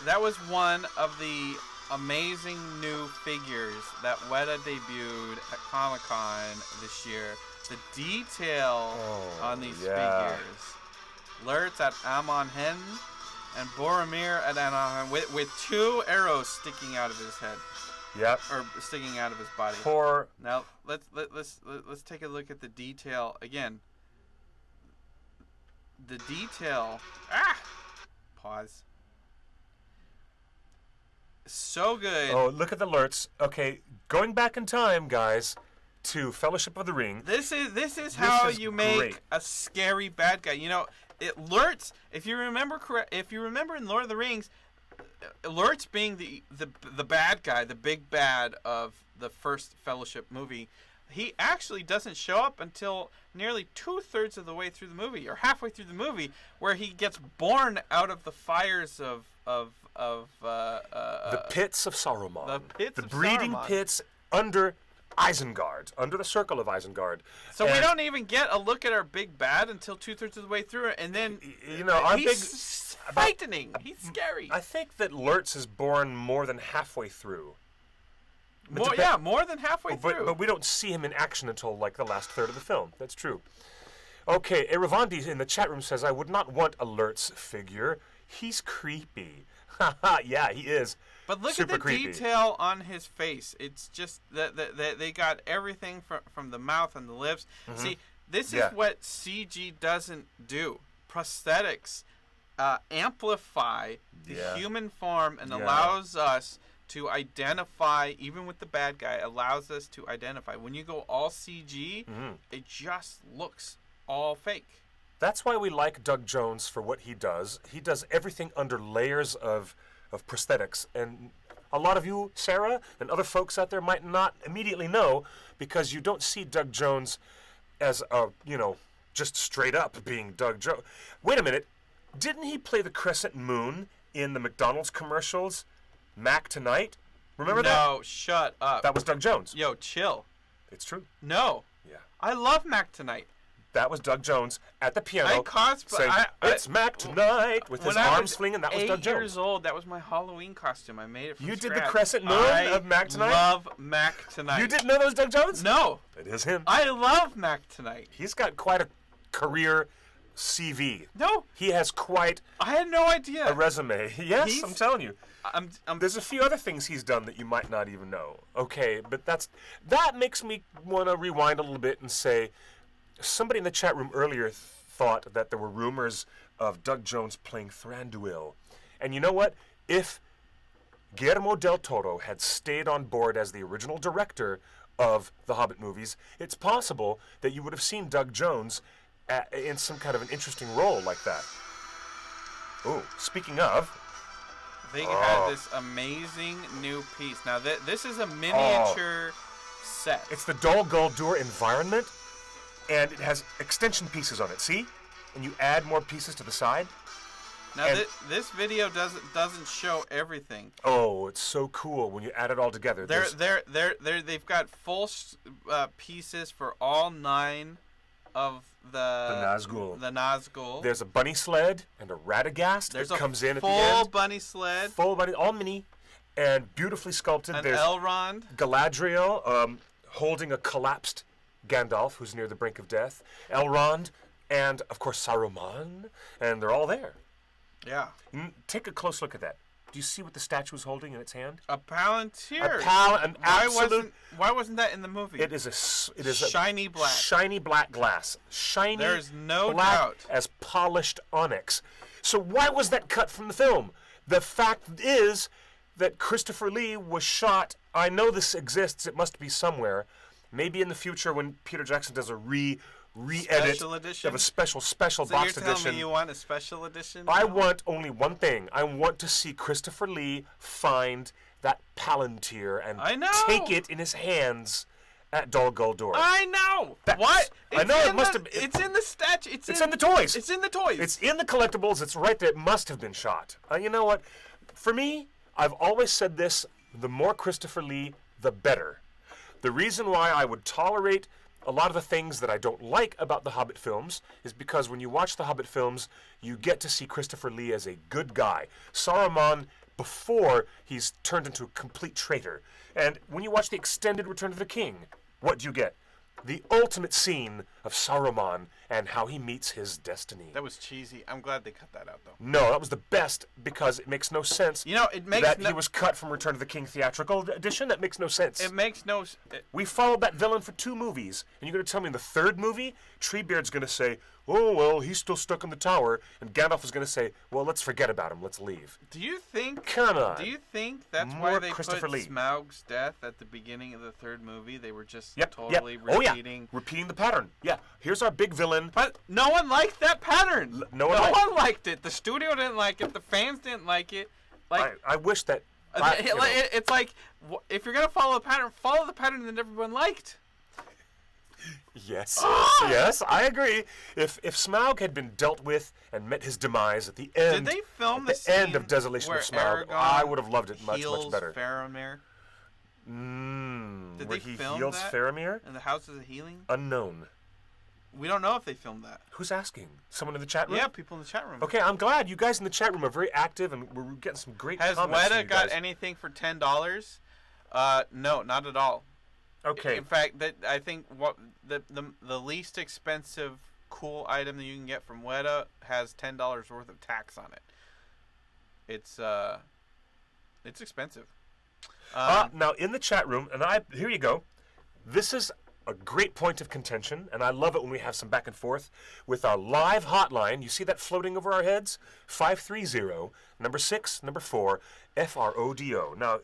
that was one of the amazing new figures that Weta debuted at Comic-Con this year. The detail on these figures. Lurtz at Amon Hen and Boromir at Anaheim with two arrows sticking out of his head. Yep. Or sticking out of his body. Now let's take a look at the detail again. The detail. Pause. So good. Oh, look at the Lurtz. Okay, going back in time, guys, to Fellowship of the Ring. This is how you make a scary bad guy. You know, Lurtz. If you remember in Lord of the Rings, Lurtz being the bad guy, the big bad of the first Fellowship movie, he actually doesn't show up until nearly 2/3 of the way through the movie, or halfway through the movie, where he gets born out of the fires of the pits of Saruman. The breeding Saruman. Pits under Isengard, under the circle of Isengard. So we don't even get a look at our big bad until 2/3 of the way through, and then he's frightening. He's scary. I think that Lurtz is born more than halfway through. More than halfway through. But we don't see him in action until like the last third of the film. That's true. Okay, Eravandi in the chat room says, I would not want a Lurtz figure. He's creepy. Haha, yeah, he is. But look Super at the creepy. detail on his face. It's just that they got everything from the mouth and the lips. Mm-hmm. See, this is what CG doesn't do. Prosthetics amplify the human form and allows us to identify, even with the bad guy, allows us to identify. When you go all CG, it just looks all fake. That's why we like Doug Jones for what he does. He does everything under layers of prosthetics. And a lot of you, Sarah, and other folks out there might not immediately know, because you don't see Doug Jones as just straight up being Doug Jones. Wait a minute. Didn't he play the Crescent Moon in the McDonald's commercials? Mac Tonight? Remember that? No, shut up. That was Doug Jones. Yo, chill. It's true. No. Yeah. I love Mac Tonight. That was Doug Jones at the piano. I cosplayed. Saying, it's Mac tonight with his arms flinging. That was Doug Jones. 8 years old. That was my Halloween costume. I made it from You scratch. did the crescent moon of Mac Tonight? I love Mac Tonight. You didn't know that was Doug Jones? No. It is him. I love Mac Tonight. He's got quite a career CV. No. He has quite I had no idea. a resume. Yes, I'm telling you. I'm There's a few other things he's done that you might not even know. Okay, but that makes me want to rewind a little bit and say, somebody in the chat room earlier thought that there were rumors of Doug Jones playing Thranduil. And you know what? If Guillermo del Toro had stayed on board as the original director of the Hobbit movies, it's possible that you would have seen Doug Jones in some kind of an interesting role like that. Oh, speaking of... They had this amazing new piece. Now, this is a miniature set. It's the Dol Guldur environment, and it has extension pieces on it. See? And you add more pieces to the side. Now, this video doesn't show everything. Oh, it's so cool when you add it all together. They've got full pieces for all 9 of the Nazgul. The Nazgul. There's a bunny sled and a Radagast that comes in at the end. Full bunny sled. Full bunny, all mini, and beautifully sculpted. And There's Elrond. Galadriel holding a collapsed Gandalf who's near the brink of death. Elrond, and of course Saruman, and they're all there. Yeah. Take a close look at that. Do you see what the statue is holding in its hand? A Palantir. An absolute. Why wasn't that in the movie? It is a shiny black. Shiny black glass. Shiny. There's no black doubt. As polished onyx. So why was that cut from the film? The fact is that Christopher Lee was shot. I know this exists. It must be somewhere. Maybe in the future when Peter Jackson does a re-edit special edition of a special so box you're edition. telling me you want a special edition? I want only one thing. I want to see Christopher Lee find that Palantir and take it in his hands at Dol Guldur. I know. What? I know it must have. It's in the statue. It's in the toys. It's in the toys. It's in the collectibles. It's right there. It must have been shot. You know what? For me, I've always said this: the more Christopher Lee, the better. The reason why I would tolerate a lot of the things that I don't like about the Hobbit films is because when you watch the Hobbit films, you get to see Christopher Lee as a good guy. Saruman before he's turned into a complete traitor. And when you watch the extended Return of the King, what do you get? The ultimate scene of Saruman and how he meets his destiny. That was cheesy. I'm glad they cut that out, though. No, that was the best because it makes no sense. You know, it makes that he was cut from Return of the King theatrical edition. That makes no sense. It makes no. We followed that villain for 2 movies, and you're going to tell me in the 3rd movie, Treebeard's going to say, "Oh well, he's still stuck in the tower," and Gandalf is going to say, "Well, let's forget about him. Let's leave." Do you think? Come on. Do you think that's More why they Christopher put Lee. Smaug's death at the beginning of the 3rd movie? They were just Yep. totally Oh repeating. yeah, repeating the pattern. Yeah. Here's our big villain. But no one liked that pattern. No one liked it. The studio didn't like it. The fans didn't like it. Like I wish that. it's like if you're gonna follow the pattern that everyone liked. Yes. Yes, I agree. If Smaug had been dealt with and met his demise at the end, did they film at the end of Desolation of Smaug, I would have loved it much better. Faramir? Did where they he film heals that? Faramir? And the Houses of Healing? Unknown. We don't know if they filmed that. Who's asking? Someone in the chat room? Yeah, people in the chat room. Okay, I'm glad you guys in the chat room are very active and we're getting some great Has comments from Weta you got guys. anything for $10? No, not at all. Okay. In fact, I think what the least expensive cool item that you can get from Weta has $10 worth of tax on it. It's expensive. Now in the chat room, and here you go. This is a great point of contention, and I love it when we have some back and forth with our live hotline. You see that floating over our heads? 530 number 6 number 4 FRODO. Now,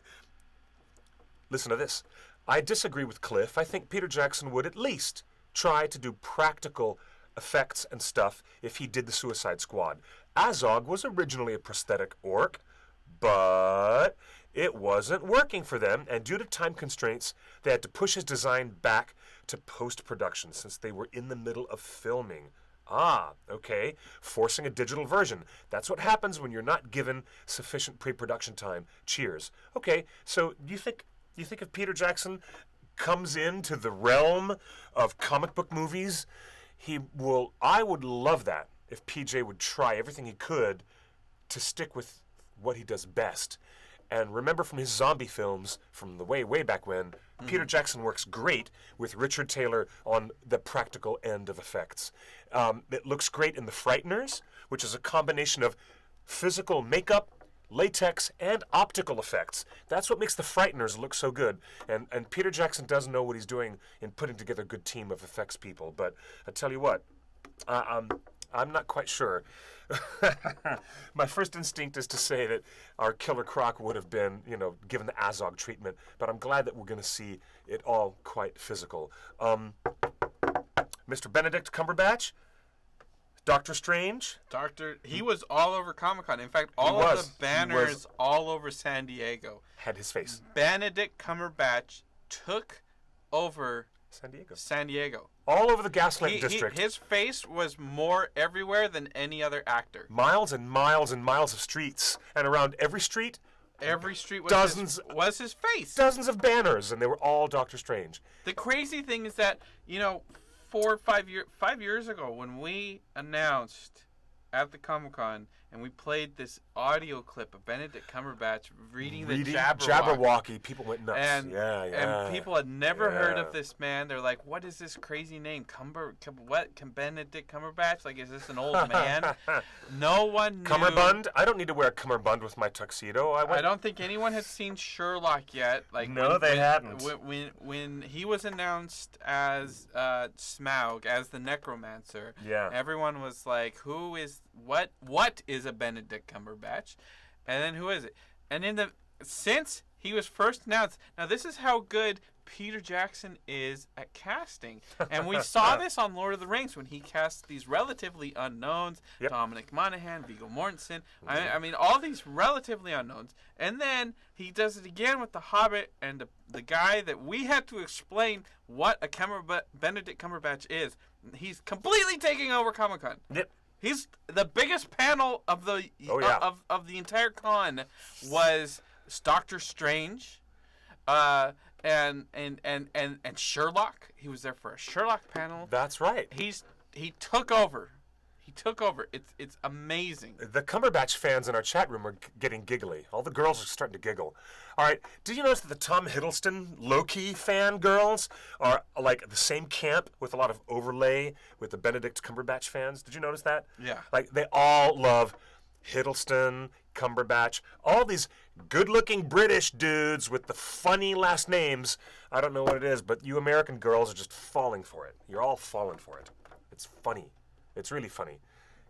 listen to this. I disagree with Cliff. I think Peter Jackson would at least try to do practical effects and stuff if he did the Suicide Squad. Azog was originally a prosthetic orc, but it wasn't working for them, and due to time constraints, they had to push his design back to post-production since they were in the middle of filming. Okay. Forcing a digital version. That's what happens when you're not given sufficient pre-production time. Cheers. Okay, so do you think if Peter Jackson comes into the realm of comic book movies, I would love that if PJ would try everything he could to stick with what he does best. And remember from his zombie films from the way back when, Peter Jackson works great with Richard Taylor on the practical end of effects. It looks great in The Frighteners, which is a combination of physical makeup, latex, and optical effects. That's what makes The Frighteners look so good. And Peter Jackson does know what he's doing in putting together a good team of effects people. But I tell you what, I'm not quite sure. My first instinct is to say that our Killer Croc would have been, given the Azog treatment, but I'm glad that we're going to see it all quite physical. Mr. Benedict Cumberbatch, Doctor Strange. He was all over Comic-Con. In fact, all of the banners all over San Diego had his face. Benedict Cumberbatch took over San Diego. All over the Gaslamp District. His face was more everywhere than any other actor. Miles and miles and miles of streets. And around every street was his face. Dozens of banners, and they were all Doctor Strange. The crazy thing is that, 5 years ago when we announced at the Comic-Con and we played this audio clip of Benedict Cumberbatch reading the Jabberwocky. People went nuts. And people had never heard of this man. They're like, what is this crazy name? Benedict Cumberbatch? Like, is this an old man? No one knew. Cummerbund? I don't need to wear a cummerbund with my tuxedo. I don't think anyone has seen Sherlock yet. They hadn't. When he was announced as Smaug, as the Necromancer, everyone was like, what is a Benedict Cumberbatch? And then who is it? And since he was first announced, now this is how good Peter Jackson is at casting. And we saw this on Lord of the Rings when he cast these relatively unknowns, Dominic Monaghan, Viggo Mortensen, I mean all these relatively unknowns. And then he does it again with The Hobbit, and the guy that we had to explain what a Benedict Cumberbatch is. He's completely taking over Comic-Con. Yep. He's the biggest panel of the of the entire con was Doctor Strange, and Sherlock. He was there for a Sherlock panel. That's right. He took over. It's amazing. The Cumberbatch fans in our chat room are getting giggly. All the girls are starting to giggle. All right, did you notice that the Tom Hiddleston Loki fan girls are like the same camp with a lot of overlay with the Benedict Cumberbatch fans? Did you notice that? Yeah. Like they all love Hiddleston, Cumberbatch, all these good-looking British dudes with the funny last names. I don't know what it is, but you American girls are just falling for it. You're all falling for it. It's funny. It's really funny.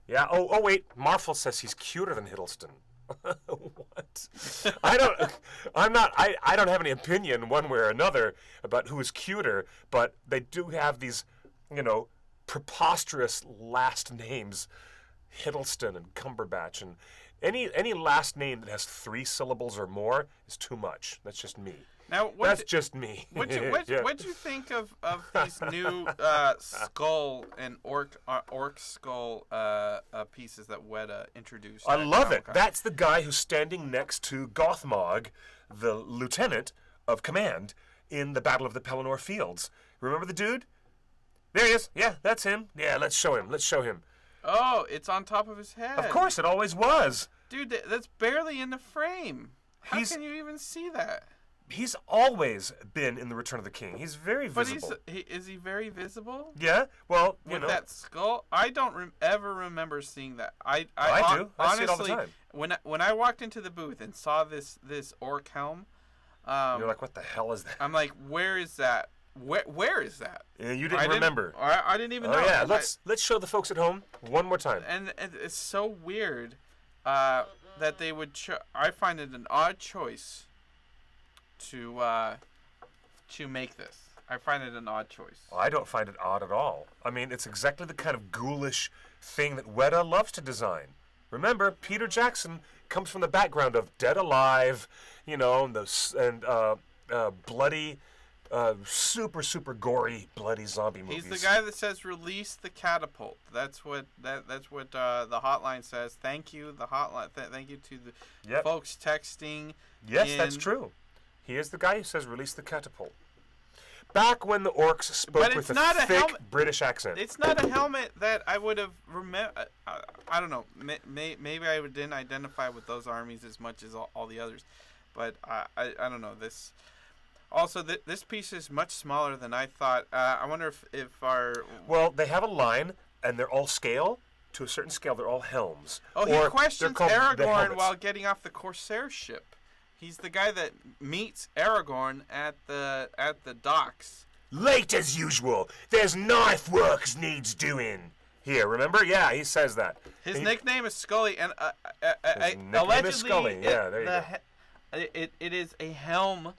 Yeah. Oh wait. Marvel says he's cuter than Hiddleston. What? I don't have any opinion one way or another about who is cuter, but they do have these, preposterous last names, Hiddleston and Cumberbatch, and any last name that has 3 syllables or more is too much. That's just me. Now, that's just me. What'd you think of these new skull and orc skull pieces that Weta introduced? I love it. That's the guy who's standing next to Gothmog, the lieutenant of command in the Battle of the Pelennor Fields. Remember the dude? There he is. Yeah, that's him. Yeah, let's show him. Oh, it's on top of his head. Of course, it always was. Dude, that's barely in the frame. How can you even see that? He's always been in The Return of the King. He's very visible. But is he very visible? Yeah. Well, with that skull, I don't ever remember seeing that. I do. I honestly, see it all the time. When I walked into the booth and saw this orc helm, you're like, what the hell is that? I'm like, where is that? Where is that? Yeah, you didn't remember. I didn't even know. Oh yeah, let's show the folks at home one more time. And it's so weird that they would. I find it an odd choice to make this. I find it an odd choice. I don't find it odd at all. I mean, it's exactly the kind of ghoulish thing that Weta loves to design. Remember, Peter Jackson comes from the background of Dead Alive, and bloody, super gory, bloody zombie movies. He's the guy that says, "Release the catapult." That's what the hotline says. Thank you, the hotline. Thank you to the folks texting. Yes, that's true. He is the guy who says, "Release the catapult." Back when the orcs spoke with a thick British accent. It's not a helmet that I would have remembered. I don't know. Maybe I didn't identify with those armies as much as all the others. But I don't know. Also, this piece is much smaller than I thought. I wonder if our... Well, they have a line, and they're all scale. To a certain scale, they're all helms. Oh, he questions Aragorn while getting off the Corsair ship. He's the guy that meets Aragorn at the docks. Late as usual. There's knife work needs doing. Here, remember? Yeah, he says that. His nickname is Scully, and allegedly, is Scully. Yeah, there you go. It is a helm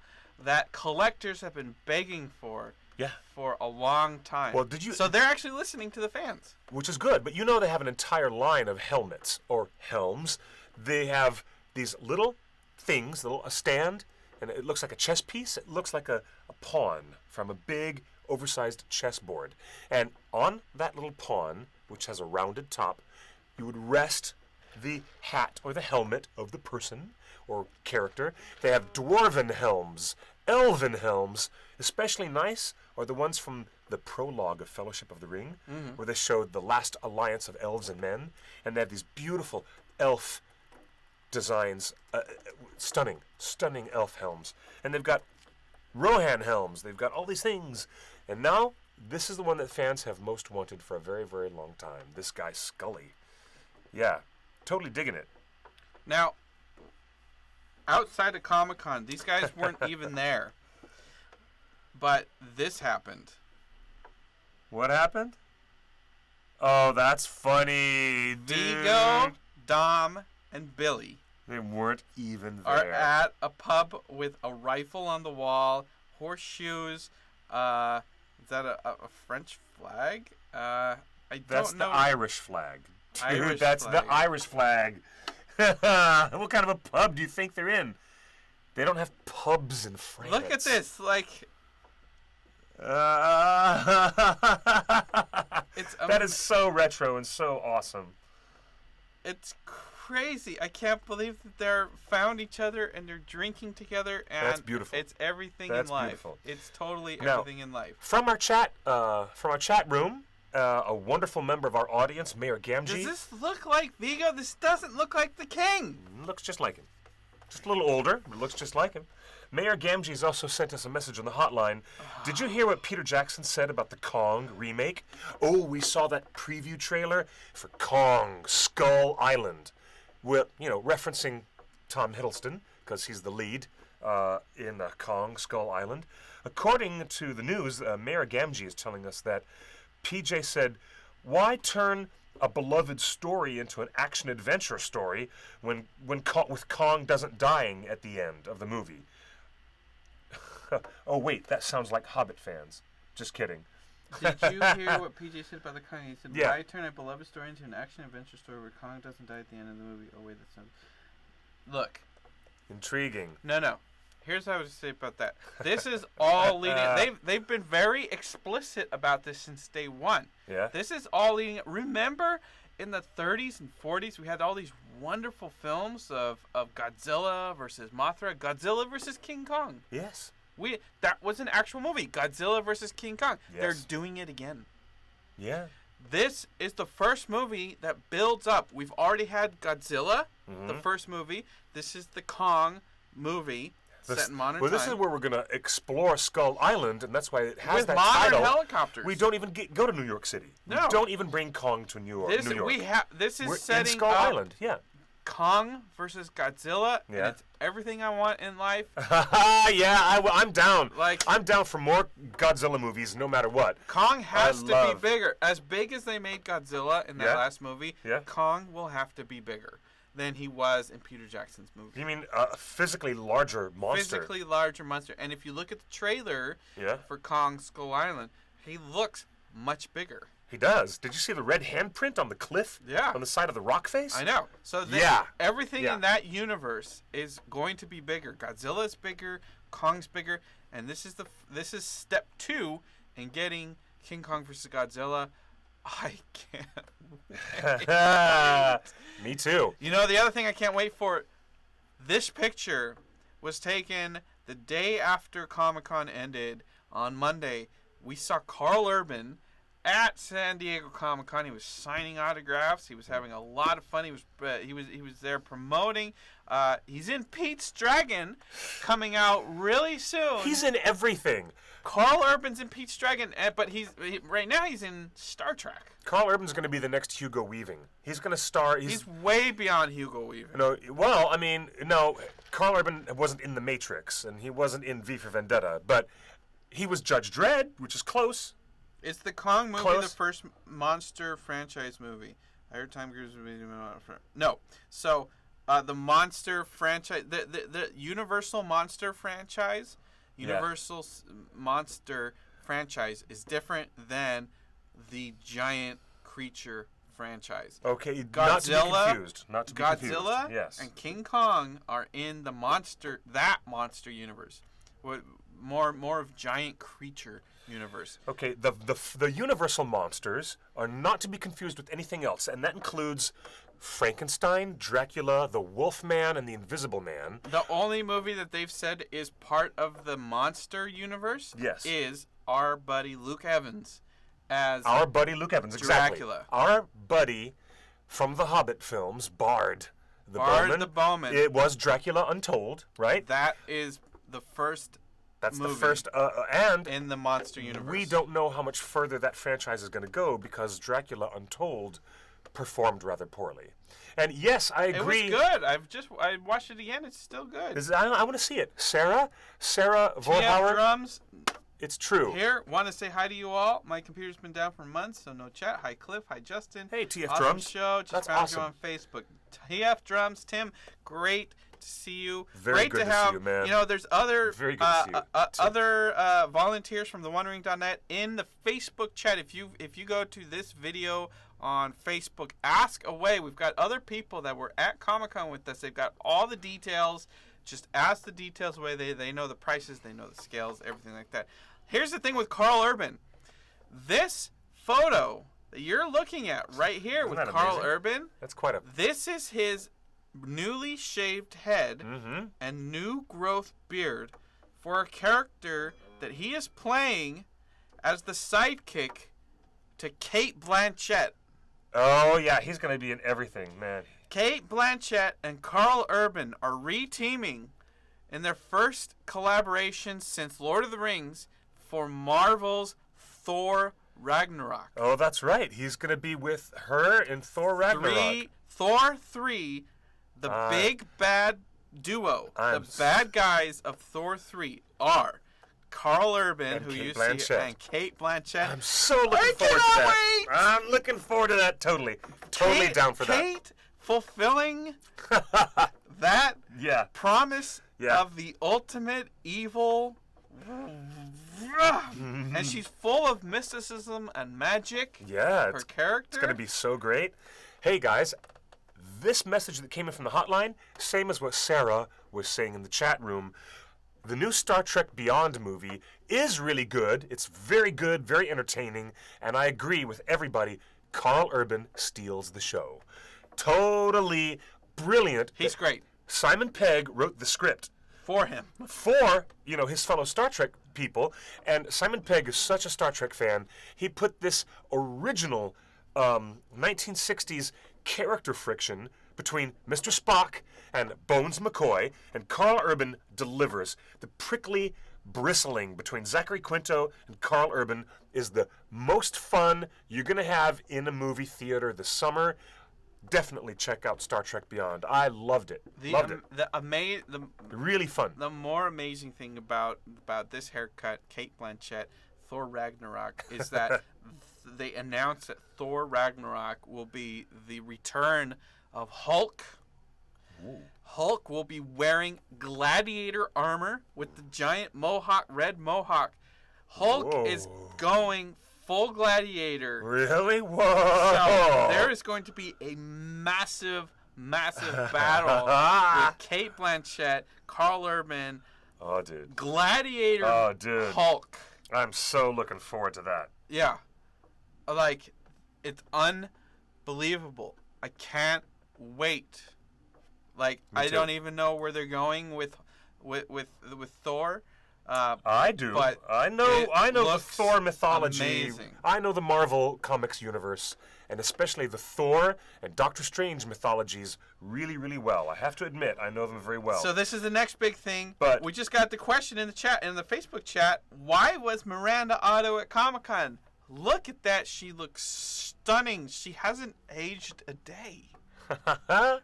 that collectors have been begging for. Yeah. For a long time. Well, did you? So they're actually listening to the fans, which is good. But you know they have an entire line of helmets or helms. They have these little things, a stand, and it looks like a chess piece. It looks like a pawn from a big, oversized chessboard. And on that little pawn, which has a rounded top, you would rest the hat or the helmet of the person or character. They have dwarven helms, elven helms. Especially nice are the ones from the prologue of Fellowship of the Ring, where they showed the last alliance of elves and men, and they have these beautiful elf designs, stunning elf helms. And they've got Rohan helms, they've got all these things. And now, this is the one that fans have most wanted for a very, very long time. This guy, Scully. Yeah, totally digging it. Now, outside of Comic-Con, these guys weren't even there. But this happened. What happened? Oh, that's funny, dude. Vigo, Dom, and Billy. They weren't even there. Are at a pub with a rifle on the wall, horseshoes. Is that a French flag? I don't know. That's the Irish flag. Dude, that's flag. the Irish flag. What kind of a pub do you think they're in? They don't have pubs in France. Look at this, that is so retro and so awesome. It's crazy. I can't believe that they're found each other and they're drinking together. And that's beautiful. It's everything that's in life. Beautiful. It's totally everything in life. From our chat room, a wonderful member of our audience, Mayor Gamgee. Does this look like Vigo? This doesn't look like the king. Looks just like him. Just a little older, but looks just like him. Mayor Gamgee's also sent us a message on the hotline. Did you hear what Peter Jackson said about the Kong remake? Oh, we saw that preview trailer for Kong Skull Island. Well, referencing Tom Hiddleston, because he's the lead in Kong Skull Island. According to the news, Mayor Gamgee is telling us that PJ said, why turn a beloved story into an action-adventure story with Kong doesn't dying at the end of the movie? Oh, wait, that sounds like Hobbit fans. Just kidding. Did you hear what PJ said about the Kong? He said, why turn a beloved story into an action-adventure story where Kong doesn't die at the end of the movie? Oh, wait, that's not... Look. Intriguing. No. Here's what I would say about that. This is all leading... They've been very explicit about this since day one. Yeah. This is all leading... Remember, in the 30s and 40s, we had all these wonderful films of Godzilla versus Mothra, Godzilla versus King Kong. Yes. That was an actual movie, Godzilla versus King Kong. Yes. They're doing it again. Yeah. This is the first movie that builds up. We've already had Godzilla, the first movie. This is the Kong movie set in modern time. This is where we're going to explore Skull Island, and that's why it has with that modern title. Helicopters. We don't even go to New York City. No. We don't even bring Kong to New York. This is we're setting in Skull Island. Yeah. Kong versus Godzilla, and it's everything I want in life. I'm down. I'm down for more Godzilla movies, no matter what. Kong has to be bigger. As big as they made Godzilla in that last movie, Kong will have to be bigger than he was in Peter Jackson's movie. You mean a physically larger monster? Physically larger monster. And if you look at the trailer for Kong Skull Island, he looks much bigger. He does. Did you see the red handprint on the cliff? Yeah. On the side of the rock face? I know. So everything in that universe is going to be bigger. Godzilla's bigger, Kong's bigger, and this is step 2 in getting King Kong versus Godzilla. I can't wait. Me too. You know, the other thing I can't wait for, this picture was taken the day after Comic-Con ended on Monday, we saw Carl Urban at San Diego Comic-Con. He was signing autographs. He was having a lot of fun. He was there promoting. He's in Pete's Dragon, coming out really soon. He's in everything. Carl Urban's in Pete's Dragon, but right now he's in Star Trek. Carl Urban's going to be the next Hugo Weaving. He's going to star. He's way beyond Hugo Weaving. No, well, I mean, no. Carl Urban wasn't in The Matrix, and he wasn't in V for Vendetta, but he was Judge Dredd, which is close. Is the Kong movie Close. the first monster franchise movie? I heard Tom Cruise was no. So the monster franchise, the Universal Monster franchise, Monster franchise is different than the giant creature franchise. Okay, Godzilla, not to be confused. Not to be confused. Godzilla Yes. and King Kong are in the monster universe. More of giant creature universe. Okay, the Universal monsters are not to be confused with anything else, and that includes Frankenstein, Dracula, the Wolfman, and the Invisible Man. The only movie that they've said is part of the monster universe is our buddy Luke Evans as our buddy Luke Evans, exactly. Dracula. Our buddy from the Hobbit films, Bard the Bowman. It was Dracula Untold, right? That is the first That's movie the first, and in the monster universe. We don't know how much further that franchise is going to go because Dracula Untold performed rather poorly. And yes, I agree. It was good. I watched it again. It's still good. I want to see it. Sarah Vorhauer. Drums. It's true. Here, want to say hi to you all. My computer's been down for months, so no chat. Hi, Cliff. Hi, Justin. Hey, TF awesome Drums. Show. Just That's found awesome. you on Facebook. TF Drums. Tim, great to see you. Very great good to to have. see you, man. There's other Very good to see you, other volunteers from thewondering.net in the Facebook chat. If you go to this video on Facebook, ask away. We've got other people that were at Comic-Con with us. They've got all the details. Just ask the details away. They know the prices. They know the scales, everything like that. Here's the thing with Carl Urban. This photo that you're looking at right here Isn't with that Carl amazing? Urban, That's quite a... this is his newly shaved head and new growth beard for a character that he is playing as the sidekick to Cate Blanchett. Oh, yeah, he's going to be in everything, man. Cate Blanchett and Carl Urban are re-teaming in their first collaboration since Lord of the Rings for Marvel's Thor Ragnarok. Oh, that's right. He's going to be with her in Thor Ragnarok. Thor 3, the big bad duo. The bad guys of Thor 3 are Carl Urban, and who Cate you Blanchett. see, and Cate Blanchett. I'm so looking forward to that. I'm looking forward to that totally. Totally down for that. Kate fulfilling that promise of the ultimate evil. And she's full of mysticism and magic. Yeah. Her character. It's going to be so great. Hey, guys, this message that came in from the hotline, same as what Sarah was saying in the chat room. The new Star Trek Beyond movie is really good. It's very good, very entertaining, and I agree with everybody. Carl Urban steals the show. Totally brilliant. He's great. Simon Pegg wrote the script. For him. For, his fellow Star Trek people. And Simon Pegg is such a Star Trek fan, he put this original 1960s character friction between Mr. Spock and Bones McCoy, and Carl Urban delivers. The prickly bristling between Zachary Quinto and Carl Urban is the most fun you're going to have in a movie theater this summer. Definitely check out Star Trek Beyond. I loved it. Really fun. The more amazing thing about this haircut, Cate Blanchett, Thor Ragnarok, is that they announced that Thor Ragnarok will be the return of Hulk. Ooh. Hulk will be wearing gladiator armor with the giant red mohawk. Hulk is going full gladiator. Really? Whoa! So there is going to be a massive battle with Cate Blanchett, Carl Urban, gladiator Hulk. I'm so looking forward to that. Yeah. It's unbelievable. I can't wait. I don't even know where they're going with Thor. I do. But I know the looks Thor mythology. amazing. I know the Marvel Comics universe, and especially the Thor and Doctor Strange mythologies really, really well. I have to admit, I know them very well. So this is the next big thing. But we just got the question in the chat, in the Facebook chat. Why was Miranda Otto at Comic-Con? Look at that. She looks stunning. She hasn't aged a day.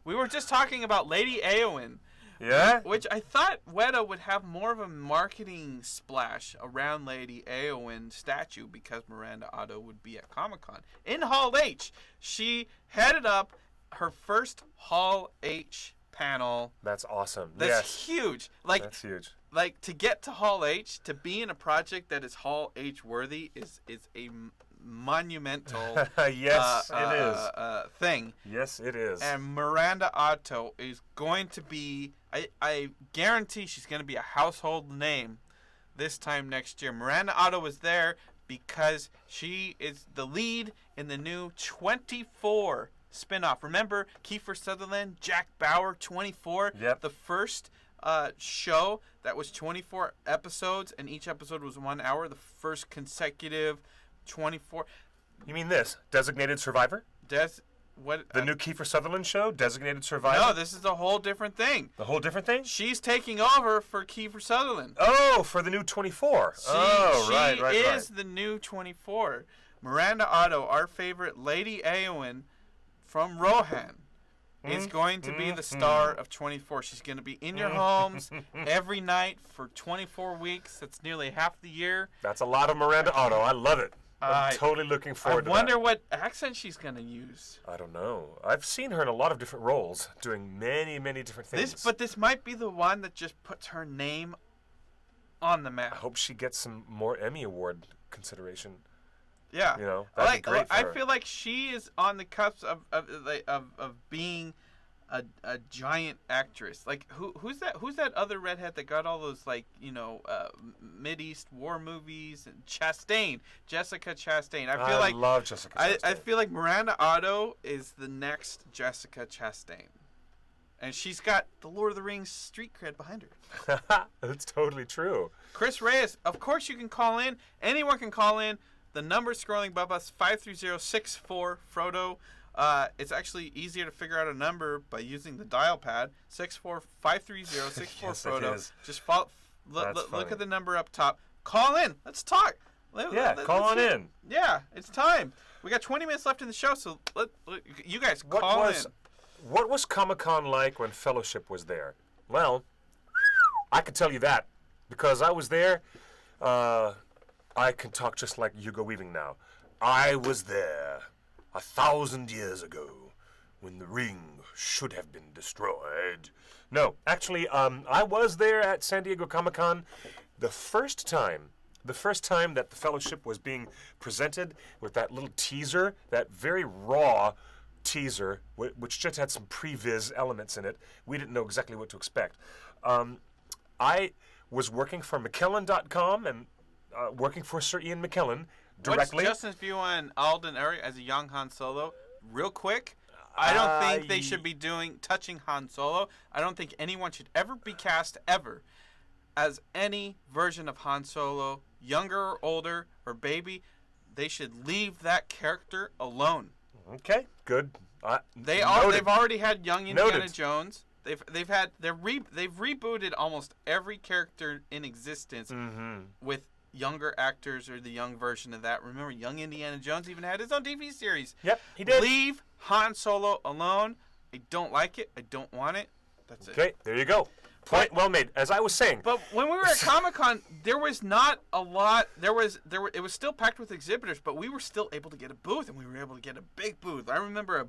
We were just talking about Lady Eowyn. Yeah? Which I thought Weta would have more of a marketing splash around Lady Eowyn's statue because Miranda Otto would be at Comic-Con. In Hall H, she headed up her first Hall H panel. That's awesome. That's huge. That's huge. Like, to get to Hall H, to be in a project that is Hall H worthy is a monumental yes, it is. thing. Yes, it is. And Miranda Otto is going to be, I guarantee she's going to be a household name this time next year. Miranda Otto was there because she is the lead in the new 24 spinoff. Remember Kiefer Sutherland, Jack Bauer, 24? Yep. The first show that was 24 episodes, and each episode was 1 hour. The first consecutive 24. You mean this? Designated Survivor? What? The new Kiefer Sutherland show, Designated Survivor? No, this is a whole different thing. The whole different thing? She's taking over for Kiefer Sutherland. Oh, for the new 24. She is the new 24. Miranda Otto, our favorite Lady Eowyn from Rohan, is going to be the star of 24. She's going to be in your homes every night for 24 weeks. That's nearly half the year. That's a lot of Miranda Otto. I love it. I'm totally looking forward to that. I wonder what accent she's going to use. I don't know. I've seen her in a lot of different roles, doing many, many different things. But this might be the one that just puts her name on the map. I hope she gets some more Emmy Award consideration. Yeah, you know, that'd be great for her. I feel like she is on the cusp of being a giant actress. Like who's that other redhead that got all those Mideast war movies? And Jessica Chastain. I love Jessica Chastain. I feel like Miranda Otto is the next Jessica Chastain. And she's got the Lord of the Rings street cred behind her. That's totally true. Chris Reyes, of course you can call in. Anyone can call in. The number scrolling above us, 530-64-FRODO. It's actually easier to figure out a number by using the dial pad, 530-64-FRODO. Yes, just look at the number up top. Call in. Let's talk. Call on in. Yeah, it's time. We got 20 minutes left in the show, so you guys call in. What was Comic-Con like when Fellowship was there? Well, I can tell you that because I was there. I can talk just like Hugo Weaving now. I was there 1,000 years ago when the ring should have been destroyed. No, actually, I was there at San Diego Comic-Con the first time that the Fellowship was being presented with that little teaser, that very raw teaser, which just had some previs elements in it. We didn't know exactly what to expect. I was working for McKellen.com and working for Sir Ian McKellen directly. What's Justin's view on Alden Ehret as a young Han Solo? Real quick, I don't think they should be touching Han Solo. I don't think anyone should ever be cast ever as any version of Han Solo, younger or older or baby. They should leave that character alone. Okay, good. They've already had young Indiana Jones. They've rebooted almost every character in existence with younger actors or the young version of that. Remember, young Indiana Jones even had his own TV series. Yep, he did. Leave Han Solo alone. I don't like it. I don't want it. That's it. Okay, there you go. Point well made. As I was saying. But when we were at Comic-Con, there was not a lot. It was still packed with exhibitors, but we were still able to get a booth, and we were able to get a big booth. I remember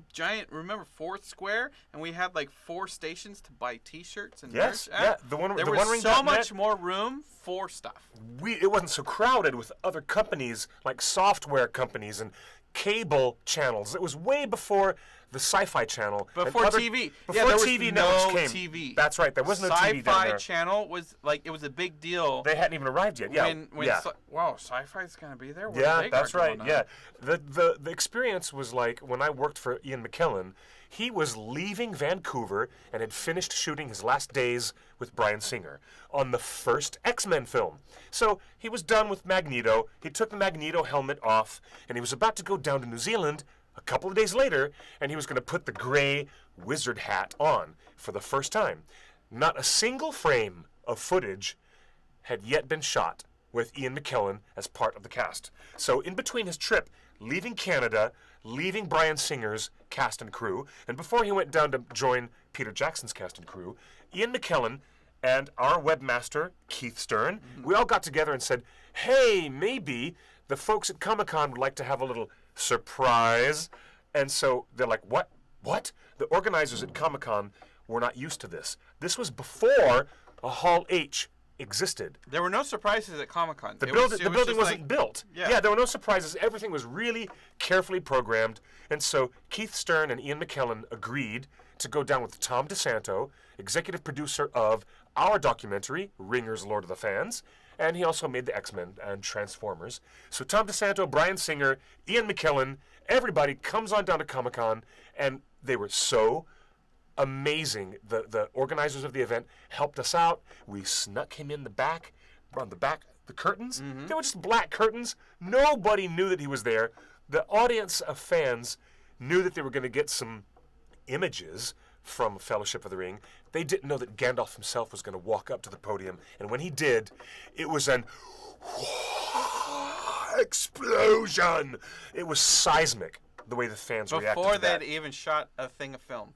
Fourth Square, and we had like 4 stations to buy T-shirts and merch at. Yeah, there was so much more room for stuff. It wasn't so crowded with other companies like software companies and cable channels. It was way before the Sci-Fi Channel. Before TV. Before TV networks came. TV. That's right. There was no TV down there. Sci-Fi Channel was it was a big deal. They hadn't even arrived yet. Yeah. Wow, Sci-Fi's going to be there? Yeah, that's right. Yeah. The experience was like when I worked for Ian McKellen, He was leaving Vancouver and had finished shooting his last days with Bryan Singer on the first X-Men film. So he was done with Magneto. He took the Magneto helmet off, and he was about to go down to New Zealand a couple of days later, and he was going to put the gray wizard hat on for the first time. Not a single frame of footage had yet been shot with Ian McKellen as part of the cast. So in between his trip, leaving Canada, leaving Bryan Singer's cast and crew, and before he went down to join Peter Jackson's cast and crew, Ian McKellen and our webmaster, Keith Stern, we all got together and said, hey, maybe the folks at Comic-Con would like to have a little surprise. And so they're like, what? What? The organizers at Comic-Con were not used to this. This was before a Hall H existed. There were no surprises at Comic-Con. The building wasn't built. Yeah, there were no surprises. Everything was really carefully programmed. And so Keith Stern and Ian McKellen agreed to go down with Tom DeSanto, executive producer of our documentary, Ringer's Lord of the Fans, and he also made the X-Men and Transformers. So Tom DeSanto, Bryan Singer, Ian McKellen, everybody comes on down to Comic-Con, and they were so amazing. The organizers of the event helped us out. We snuck him in the back, on the curtains. They were just black curtains. Nobody knew that he was there. The audience of fans knew that they were going to get some images from Fellowship of the Ring. They didn't know that Gandalf himself was going to walk up to the podium, and when he did, it was an explosion. It was seismic, the way the fans reacted Before to that. they'd even shot a thing of film.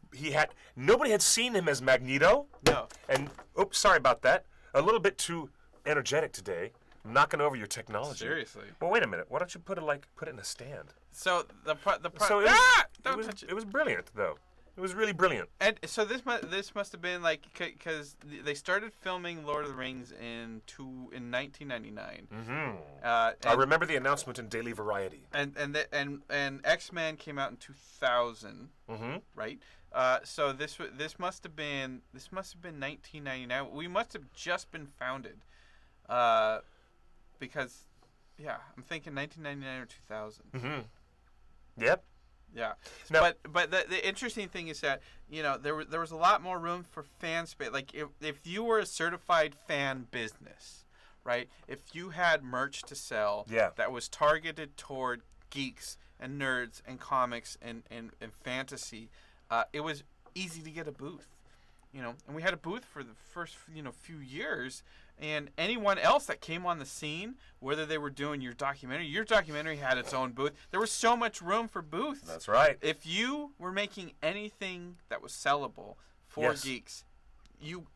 Nobody had seen him as Magneto. No. And, oops, sorry about that. A little bit too energetic today. I'm knocking over your technology. Seriously. Well, wait a minute. Why don't you put it in a stand? So don't touch it. It was brilliant, though. It was really brilliant. And so this must have been like, because they started filming Lord of the Rings in 1999. I remember the announcement in Daily Variety. And X-Men came out in 2000. Right. So this must have been 1999. We must have just been founded, because, yeah, I'm thinking 1999 or 2000. Yep. Yeah, now, but the interesting thing is that, you know, there was a lot more room for fan space. Like if you were a certified fan business, right? If you had merch to sell that was targeted toward geeks and nerds and comics and fantasy, it was easy to get a booth, you know. And we had a booth for the first few years. And anyone else that came on the scene, whether they were doing your documentary had its own booth. There was so much room for booths. That's right. If you were making anything that was sellable for geeks, you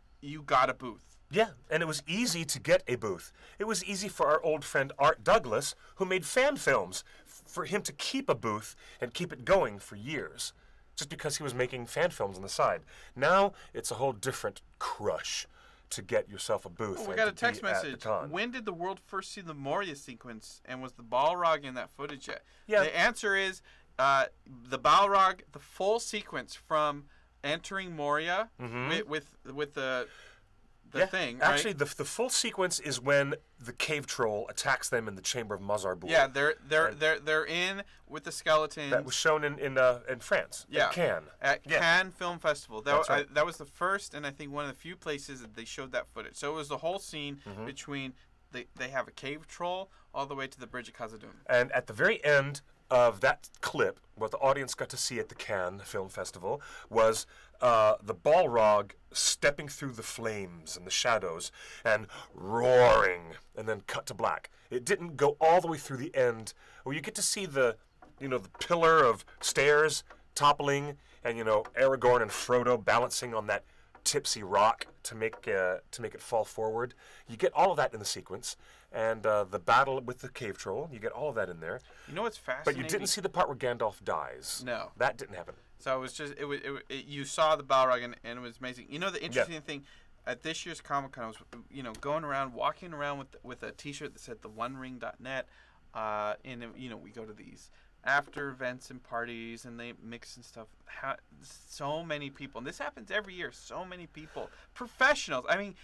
got a booth. Yeah, and it was easy to get a booth. It was easy for our old friend Art Douglas, who made fan films, for him to keep a booth and keep it going for years, just because he was making fan films on the side. Now it's a whole different crush to get yourself a booth. Well, we got a text message. When did the world first see the Moria sequence, and was the Balrog in that footage yet? Yeah. The answer is the Balrog, the full sequence from entering Moria with the thing. Right? Actually, the full sequence is when the cave troll attacks them in the chamber of Mazarbul. Yeah, they're in with the skeleton. That was shown in France. Yeah, at Cannes. At Cannes Film Festival. That was the first, and I think one of the few places that they showed that footage. So it was the whole scene between they have a cave troll all the way to the bridge of Khazad-dûm. And at the very end of that clip, what the audience got to see at the Cannes Film Festival was the Balrog stepping through the flames and the shadows and roaring, and then cut to black. It didn't go all the way through the end, where you get to see the pillar of stairs toppling, and Aragorn and Frodo balancing on that tipsy rock to make it fall forward. You get all of that in the sequence, and the battle with the cave troll. You get all of that in there. You know what's fascinating? But you didn't see the part where Gandalf dies. No, that didn't happen. So it was just you saw the Balrog and it was amazing. You know, the interesting thing at this year's Comic-Con, I was walking around with a T-shirt that said theonering.net, and we go to these after events and parties and they mix and stuff. So many people, and this happens every year. So many people, professionals. I mean,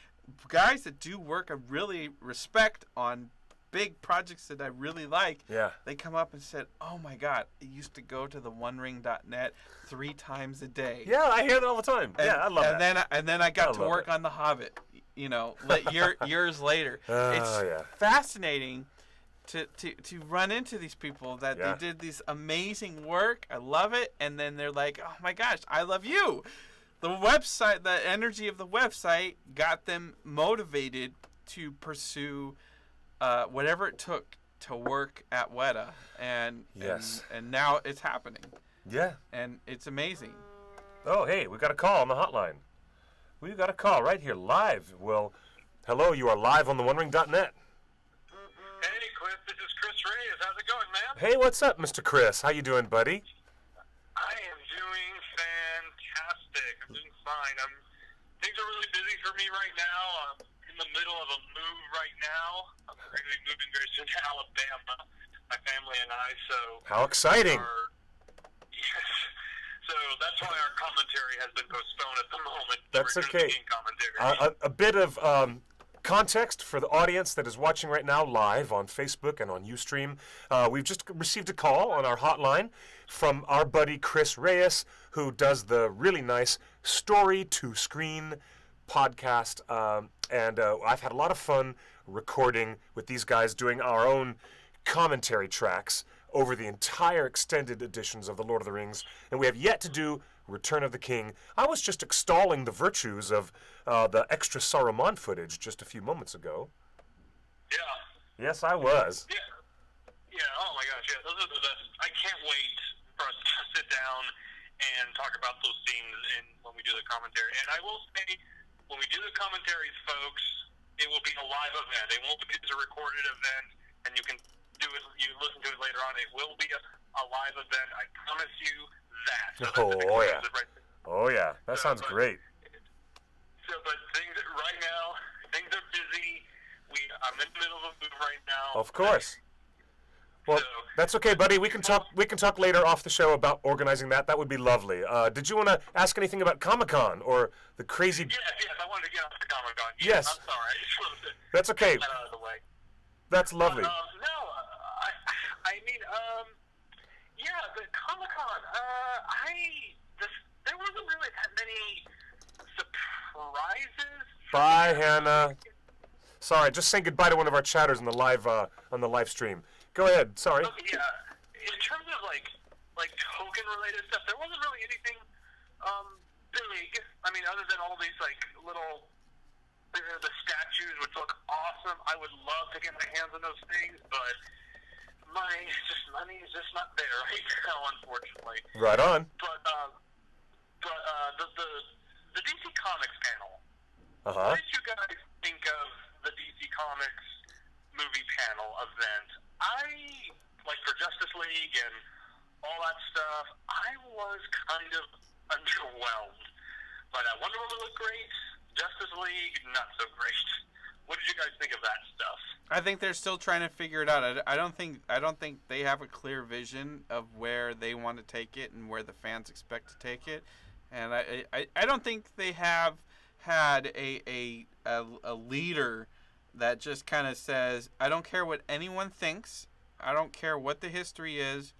guys that do work I really respect on big projects that I really like, Yeah. they come up and said, "Oh my God, I used to go to the OneRing.net 3 times a day." Yeah, I hear that all the time. And, yeah, I love that. And then I got to love work it. on The Hobbit. Years later. It's yeah. fascinating to run into these people that Yeah. they did this amazing work. I love it, and then they're like, "Oh my gosh, I love you." The website, the energy of the website, got them motivated to pursue whatever it took to work at Weta, and now it's happening, Yeah. and it's amazing. Oh, hey, we got a call on the hotline. We got a call right here live. Well, hello, you are live on the OneRing.net. Hey, Cliff, this is Chris Reyes. How's it going, man? Hey, what's up, Mr. Chris? How you doing, buddy? I am doing fantastic. I'm doing fine. Things are really busy for me right now. I'm in the middle of a move right now. I'm going to be moving very soon to Alabama, my family and I. So How exciting. Yes. So that's why our commentary has been postponed at the moment. That's Return of the okay. King commentary. A bit of context for the audience that is watching right now live on Facebook and on Ustream. We've just received a call on our hotline from our buddy Chris Reyes, who does the really nice Story to Screen podcast. And I've had a lot of fun recording with these guys, doing our own commentary tracks over the entire extended editions of The Lord of the Rings, and we have yet to do Return of the King. I was just extolling the virtues of the extra Saruman footage just a few moments ago. Yeah. Yes, I was. Yeah. Yeah, oh my gosh, yeah, those are the best. I can't wait for us to sit down and talk about those scenes when we do the commentary. And I will say, when we do the commentaries, folks, it will be a live event. It won't be a recorded event, and you can do it, you listen to it later on. It will be a live event. I promise you that. So Oh, yeah. right there. Oh, yeah. That sounds great. But things right now, things are busy. I'm in the middle of a move right now. Of course. Well, that's okay, buddy. We can talk later off the show about organizing that. That would be lovely. Did you want to ask anything about Comic-Con or the crazy? Yes. I wanted to get off the Comic-Con. Yes. I'm sorry. I just wanted to That's okay. get that out of the way. That's lovely. No, I mean, yeah, the Comic-Con. There wasn't really that many surprises. Bye, Hannah. Sorry, just saying goodbye to one of our chatters on the live stream. Go ahead. Sorry. Yeah, in terms of like token related stuff, there wasn't really anything big. I mean, other than all these like little the statues, which look awesome. I would love to get my hands on those things, but money is just not there right now, unfortunately. Right on. But the DC Comics panel. Uh-huh. What did you guys think of the DC Comics movie panel event? Like for Justice League and all that stuff, I was kind of underwhelmed. But Wonder Woman looked great. Justice League, not so great. What did you guys think of that stuff? I think they're still trying to figure it out. I don't think they have a clear vision of where they want to take it and where the fans expect to take it. And I don't think they have had a leader that just kind of says, I don't care what anyone thinks. I don't care what the history is.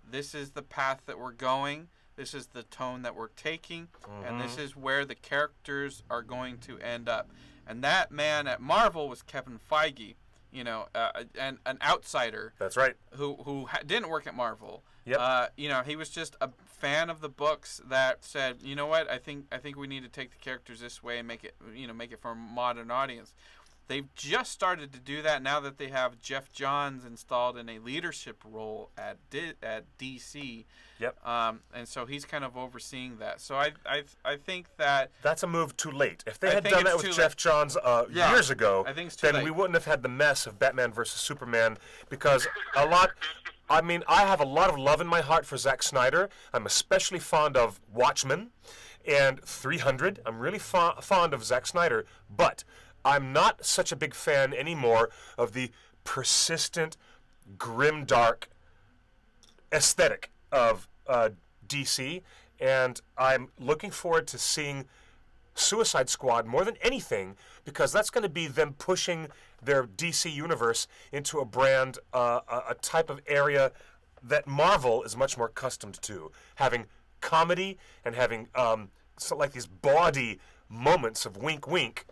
This is the path that we're going. This is the tone that we're taking. Mm-hmm. And this is where the characters are going to end up. And that man at Marvel was Kevin Feige, an outsider. That's right. Who didn't work at Marvel. Yep. He was just a fan of the books that said, you know what, I think we need to take the characters this way and make it for a modern audience. They've just started to do that now that they have Jeff Johns installed in a leadership role at DC. Yep. And so he's kind of overseeing that. So I think that's a move too late. If they had done that with Jeff Johns years ago, I think it's too then late. We wouldn't have had the mess of Batman versus Superman, because I have a lot of love in my heart for Zack Snyder. I'm especially fond of Watchmen and 300. I'm really fond of Zack Snyder, but I'm not such a big fan anymore of the persistent, grimdark aesthetic of DC, and I'm looking forward to seeing Suicide Squad more than anything, because that's going to be them pushing their DC universe into a brand, a type of area that Marvel is much more accustomed to, having comedy and having like these bawdy moments of wink wink.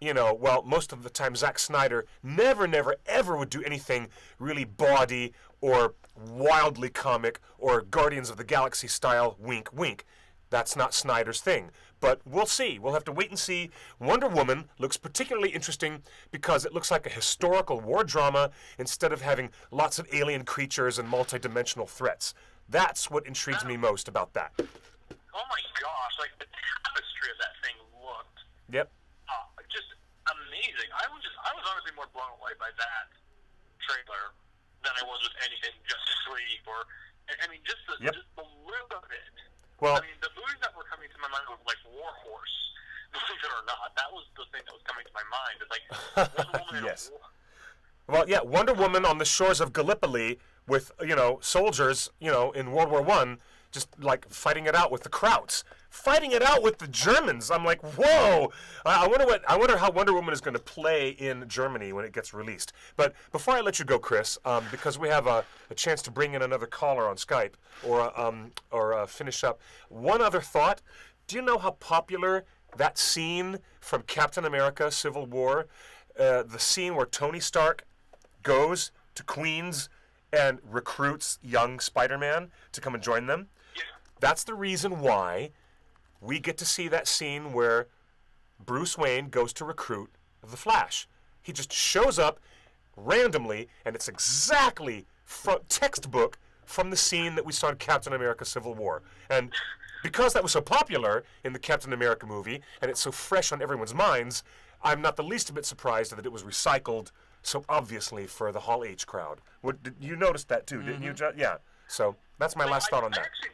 Well, most of the time Zack Snyder never, ever would do anything really bawdy or wildly comic or Guardians of the Galaxy style wink wink. That's not Snyder's thing. But we'll see. We'll have to wait and see. Wonder Woman looks particularly interesting because it looks like a historical war drama instead of having lots of alien creatures and multi-dimensional threats. That's what intrigues me most about that. Oh my gosh, like the tapestry of that thing looked just amazing. I was honestly more blown away by that trailer than I was with anything Justice League or just the look of it. Well, the movies that were coming to my mind were like War Horse. Believe it or not, that was the thing that was coming to my mind. It's like Wonder Woman yes. in a war. Well, yeah, Wonder Woman on the shores of Gallipoli with soldiers, in World War I, just like fighting it out with the Krauts, fighting it out with the Germans. I'm like, whoa! I wonder how Wonder Woman is going to play in Germany when it gets released. But before I let you go, Chris, because we have a chance to bring in another caller on Skype or finish up, one other thought. Do you know how popular that scene from Captain America: Civil War, the scene where Tony Stark goes to Queens and recruits young Spider-Man to come and join them? That's the reason why we get to see that scene where Bruce Wayne goes to recruit the Flash. He just shows up randomly, and it's exactly textbook from the scene that we saw in Captain America: Civil War. And because that was so popular in the Captain America movie, and it's so fresh on everyone's minds, I'm not the least bit surprised that it was recycled so obviously for the Hall H crowd. You noticed that too, didn't you, John? Yeah. So that's my last thought on that. Actually,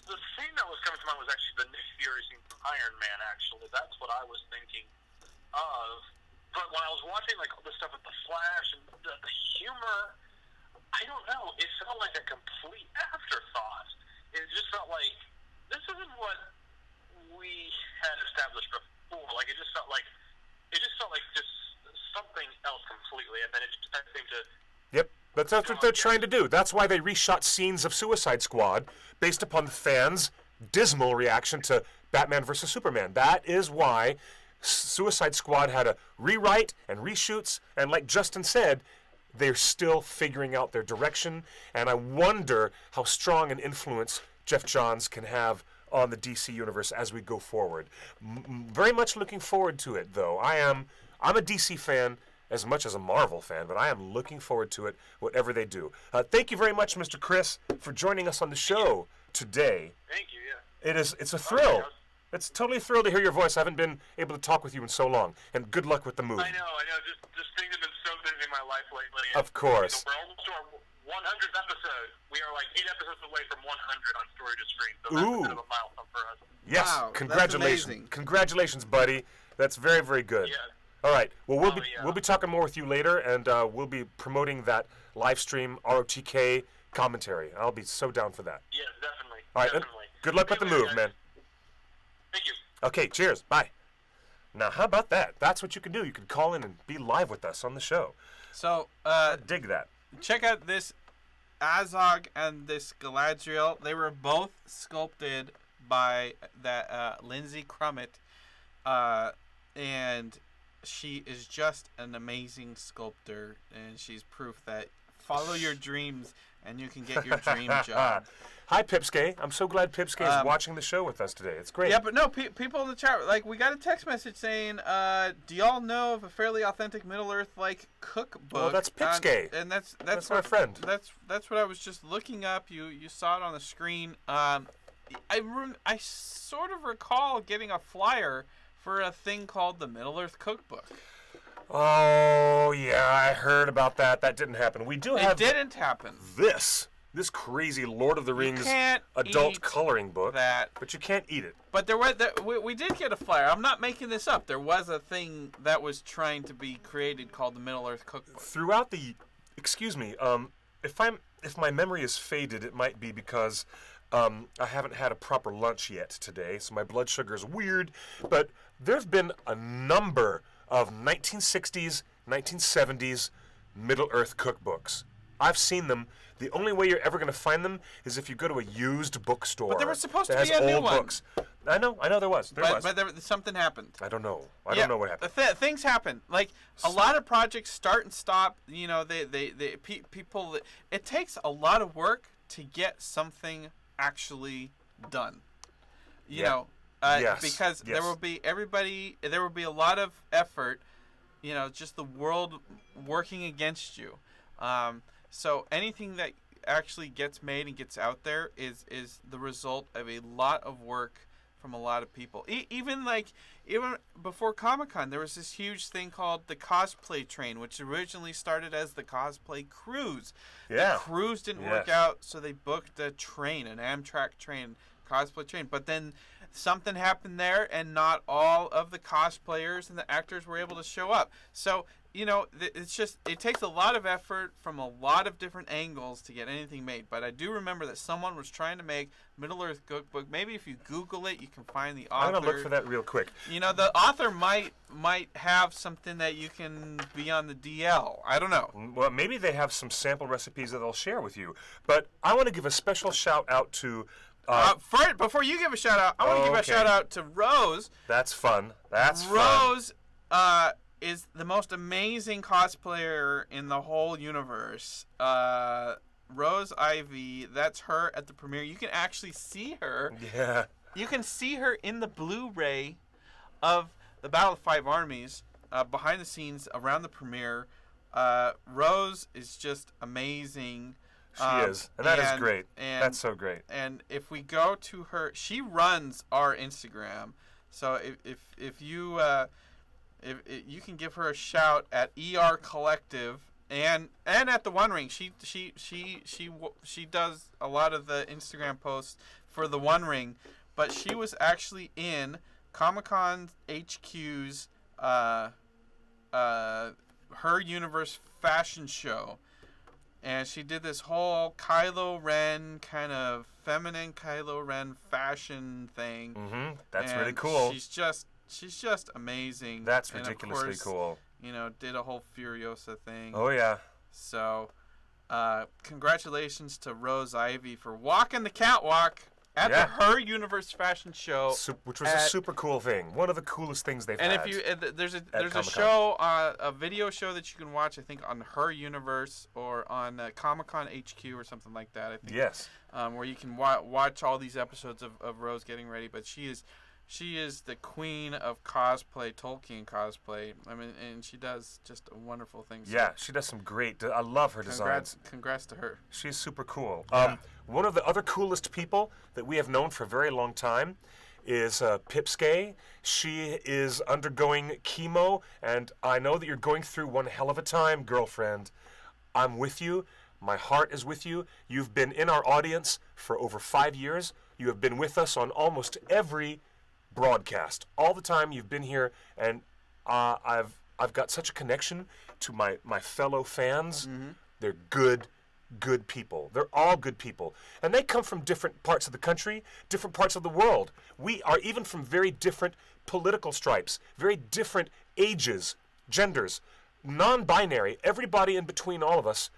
the scene that was coming to mind was actually the Nick Fury scene from Iron Man, actually. That's what I was thinking of. But when I was watching like all the stuff with the Flash and the humor, I don't know, it felt like a complete afterthought. It just felt like this isn't what we had established before. Like it just felt like just something else completely, and then it just seemed to. Yep. That's what they're trying to do. That's why they reshot scenes of Suicide Squad based upon the fans' dismal reaction to Batman vs. Superman. That is why Suicide Squad had a rewrite and reshoots, and like Justin said, they're still figuring out their direction, and I wonder how strong an influence Jeff Johns can have on the DC universe as we go forward. Very much looking forward to it, though. I'm a DC fan as much as a Marvel fan, but I am looking forward to it, whatever they do. Thank you very much, Mr. Chris, for joining us on the show today. Thank you, yeah. It's a thrill. It's totally a thrill to hear your voice. I haven't been able to talk with you in so long, and good luck with the movie. I know. Just things have been so busy in my life lately. Of course. We're almost to our 100th episode. We are like 8 episodes away from 100 on Story to Screen, so that's a bit of a milestone for us. Yes, wow, congratulations. Congratulations, buddy. That's very, very good. Yeah. All right. Well, we'll be talking more with you later, and we'll be promoting that live stream ROTK commentary. I'll be so down for that. Yes, definitely. All right. Definitely. Good luck with the move, man. Thank you. Okay. Cheers. Bye. Now, how about that? That's what you can do. You can call in and be live with us on the show. So, dig that. check out this Azog and this Galadriel. They were both sculpted by that Lindsay Crummett, and she is just an amazing sculptor, and she's proof that follow your dreams and you can get your dream job. Hi, Pipske. I'm so glad Pipske is watching the show with us today. It's great. Yeah, but no, people in the chat, like, we got a text message saying, do y'all know of a fairly authentic Middle-earth, like, cookbook? Well, that's Pipske. And that's our friend. That's what I was just looking up. You saw it on the screen. I sort of recall getting a flyer for a thing called the Middle-earth Cookbook. Oh, yeah, I heard about that. That didn't happen. We do have... It didn't happen. This crazy Lord of the Rings adult coloring book. But you can't eat it. But we did get a flyer. I'm not making this up. There was a thing that was trying to be created called the Middle-earth Cookbook. Throughout the... Excuse me. If my memory is faded, it might be because I haven't had a proper lunch yet today, so my blood sugar is weird. But there's been a number of 1960s, 1970s Middle-earth cookbooks. I've seen them. The only way you're ever going to find them is if you go to a used bookstore. But there was supposed that to be has a new old one. books. I know there was. But something happened. I don't know. I don't know what happened. Things happen. Like a lot of projects start and stop. You know, people. It takes a lot of work to get something actually done. You know, because there will be there will be a lot of effort. You know, just the world working against you. So anything that actually gets made and gets out there is the result of a lot of work from a lot of people. Even before Comic-Con, there was this huge thing called the cosplay train, which originally started as the cosplay cruise. Yeah. The cruise didn't work out, so they booked a train, an Amtrak train, cosplay train. But then something happened there, and not all of the cosplayers and the actors were able to show up. So, you know, it's just, it takes a lot of effort from a lot of different angles to get anything made. But I do remember that someone was trying to make Middle-earth cookbook. Maybe if you Google it, you can find the author. I'm going to look for that real quick. You know, the author might have something that you can be on the DL. I don't know. Well, maybe they have some sample recipes that they'll share with you. But I want to give a special shout out to... before you give a shout out, I want to give a shout out to Rose. That's fun. Rose is the most amazing cosplayer in the whole universe. Rose Ivy, that's her at the premiere. You can actually see her. Yeah. You can see her in the Blu-ray of the Battle of Five Armies, behind the scenes around the premiere. Rose is just amazing. She is, and that is great. That's so great. And if we go to her, she runs our Instagram. So if you you can give her a shout at ER Collective and at the One Ring. She does a lot of the Instagram posts for the One Ring, but she was actually in Comic-Con HQ's Her Universe fashion show. And she did this whole Kylo Ren kind of feminine Kylo Ren fashion thing. Mm-hmm. That's and really cool. She's just amazing. That's and ridiculously of course, cool. You know, did a whole Furiosa thing. Oh yeah. So, congratulations to Rose Ivy for walking the catwalk at the Her Universe fashion show, which was a super cool thing. One of the coolest things they've had. And if you there's a show, a video show that you can watch, I think on Her Universe or on Comic-Con HQ or something like that. I think. Yes. Where you can watch all these episodes of Rose getting ready, but she is the queen of cosplay, Tolkien cosplay. I mean, and she does just wonderful things. Yeah, she does some great. I love her designs. Congrats to her. She's super cool. Yeah. One of the other coolest people that we have known for a very long time is Pipsquay. She is undergoing chemo, and I know that you're going through one hell of a time, girlfriend. I'm with you. My heart is with you. You've been in our audience for over 5 years. You have been with us on almost every broadcast. All the time you've been here, and I've got such a connection to my fellow fans. Mm-hmm. They're good people. They're all good people. And they come from different parts of the country, different parts of the world. We are even from very different political stripes, very different ages, genders, non-binary, everybody in between all of us.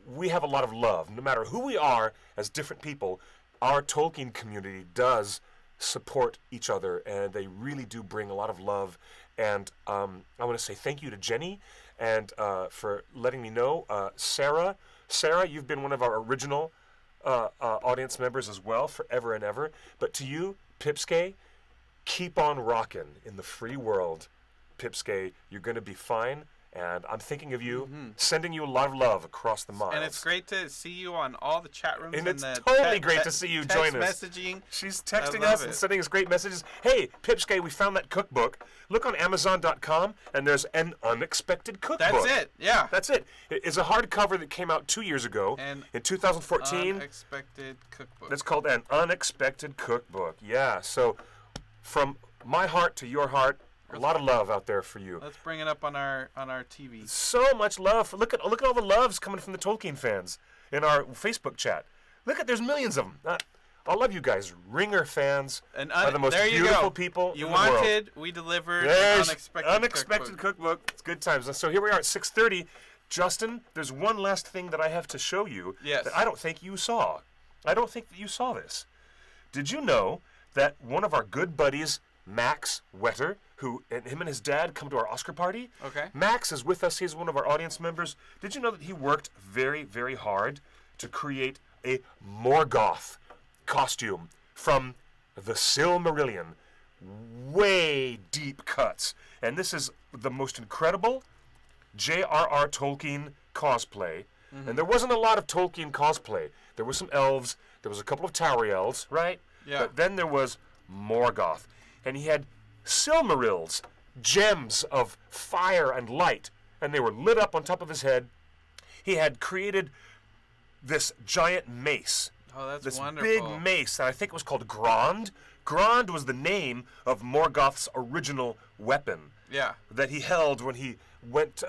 We have a lot of love. No matter who we are as different people, our Tolkien community does support each other, and they really do bring a lot of love. And I want to say thank you to Jenny and for letting me know. Sarah, you've been one of our original audience members as well, forever and ever. But to you, Pipsquay, keep on rocking in the free world. Pipsquay, you're going to be fine. And I'm thinking of you, sending you a lot of love across the miles. And it's great to see you on all the chat rooms. And it's the totally great to see you join us. Messaging. She's texting us and sending us great messages. Hey, Pipsquay, we found that cookbook. Look on Amazon.com, and there's an unexpected cookbook. That's it, yeah. That's it. It's a hardcover that came out 2 years ago in 2014. Unexpected cookbook. It's called An Unexpected Cookbook. Yeah, so from my heart to your heart, a lot of love out there for you. Let's bring it up on our TV. So much love. Look at all the loves coming from the Tolkien fans in our Facebook chat. Look at, there's millions of them. All of you guys, Ringer fans, And are the most there you beautiful go. people You in the world. wanted, we delivered. There's Unexpected cookbook. It's good times. So here we are at 6:30. Justin, there's one last thing that I have to show you Yes. that I don't think you saw. I don't think that you saw this. Did you know that one of our good buddies, Max Wetter, him and his dad come to our Oscar party? Okay. Max is with us. He's one of our audience members. Did you know that he worked very, very hard to create a Morgoth costume from the Silmarillion? Way deep cuts. And this is the most incredible J.R.R. Tolkien cosplay. And there wasn't a lot of Tolkien cosplay. There were some elves. There was a couple of Tauriels, right? Yeah. But then there was Morgoth. And he had Silmarils, gems of fire and light. And they were lit up on top of his head. He had created this giant mace. Oh, that's This wonderful. big mace that I think was called Grond. Grond was the name of Morgoth's original weapon Yeah. that he held when he went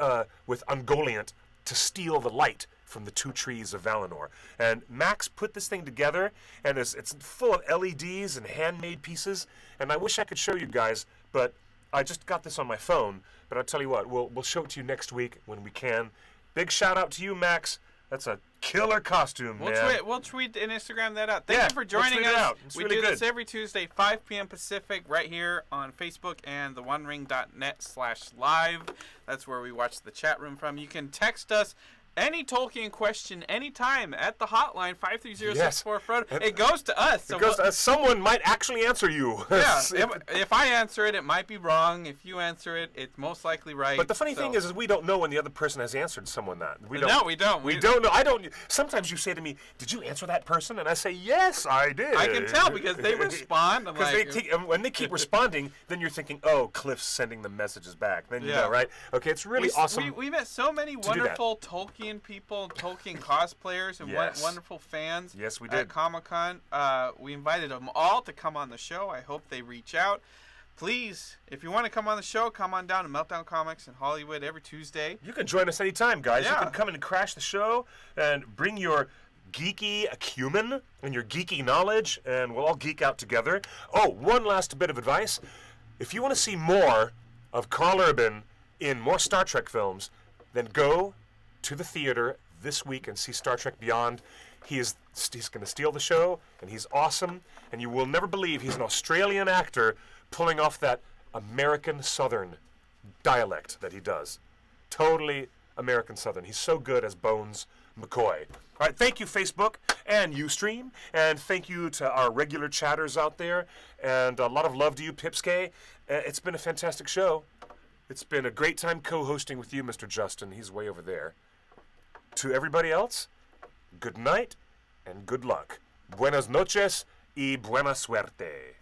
with Ungoliant to steal the light from the two trees of Valinor. And Max put this thing together, and it's full of LEDs and handmade pieces. And I wish I could show you guys, but I just got this on my phone. But I'll tell you what, we'll show it to you next week when we can. Big shout out to you, Max. That's a killer costume, man. We'll tweet and Instagram that out. Thank Yeah, you for let's joining tweet it us. out. It's We really do this good. every Tuesday, 5 p.m. Pacific, right here on Facebook and theonering.net/live. That's where we watch the chat room from. You can text us any Tolkien question anytime at the hotline 530-64-FROD. It goes to us. So Because someone might actually answer you. yeah, if I answer it, it might be wrong. If you answer it, it's most likely right. But the funny thing is we don't know when the other person has answered someone that. We don't. No, we don't. We don't know. I don't. Sometimes you say to me, "Did you answer that person?" And I say, "Yes, I did." I can tell because they respond. I'm Because like, when they keep responding, then you're thinking, "Oh, Cliff's sending the messages back." Then you Yeah. know, right? Okay, it's really awesome. We met so many do that. wonderful Tolkien people, Tolkien cosplayers, and Yes. wonderful fans. Yes, we At did. Comic-Con. We invited them all to come on the show. I hope they reach out. Please, if you want to come on the show, come on down to Meltdown Comics in Hollywood every Tuesday. You can join us anytime, guys. You Yeah. can come in and crash the show and bring your geeky acumen and your geeky knowledge, and we'll all geek out together. Oh, one last bit of advice. If you want to see more of Carl Urban in more Star Trek films, then go to the theater this week and see Star Trek Beyond. He's going to steal the show, and he's awesome, and you will never believe he's an Australian actor pulling off that American Southern dialect that he does. Totally American Southern. He's so good as Bones McCoy. All right, thank you, Facebook and Ustream, and thank you to our regular chatters out there, and a lot of love to you, Pipsky. It's been a fantastic show. It's been a great time co-hosting with you, Mr. Justin. He's way over there. To everybody else, good night and good luck. Buenas noches y buena suerte.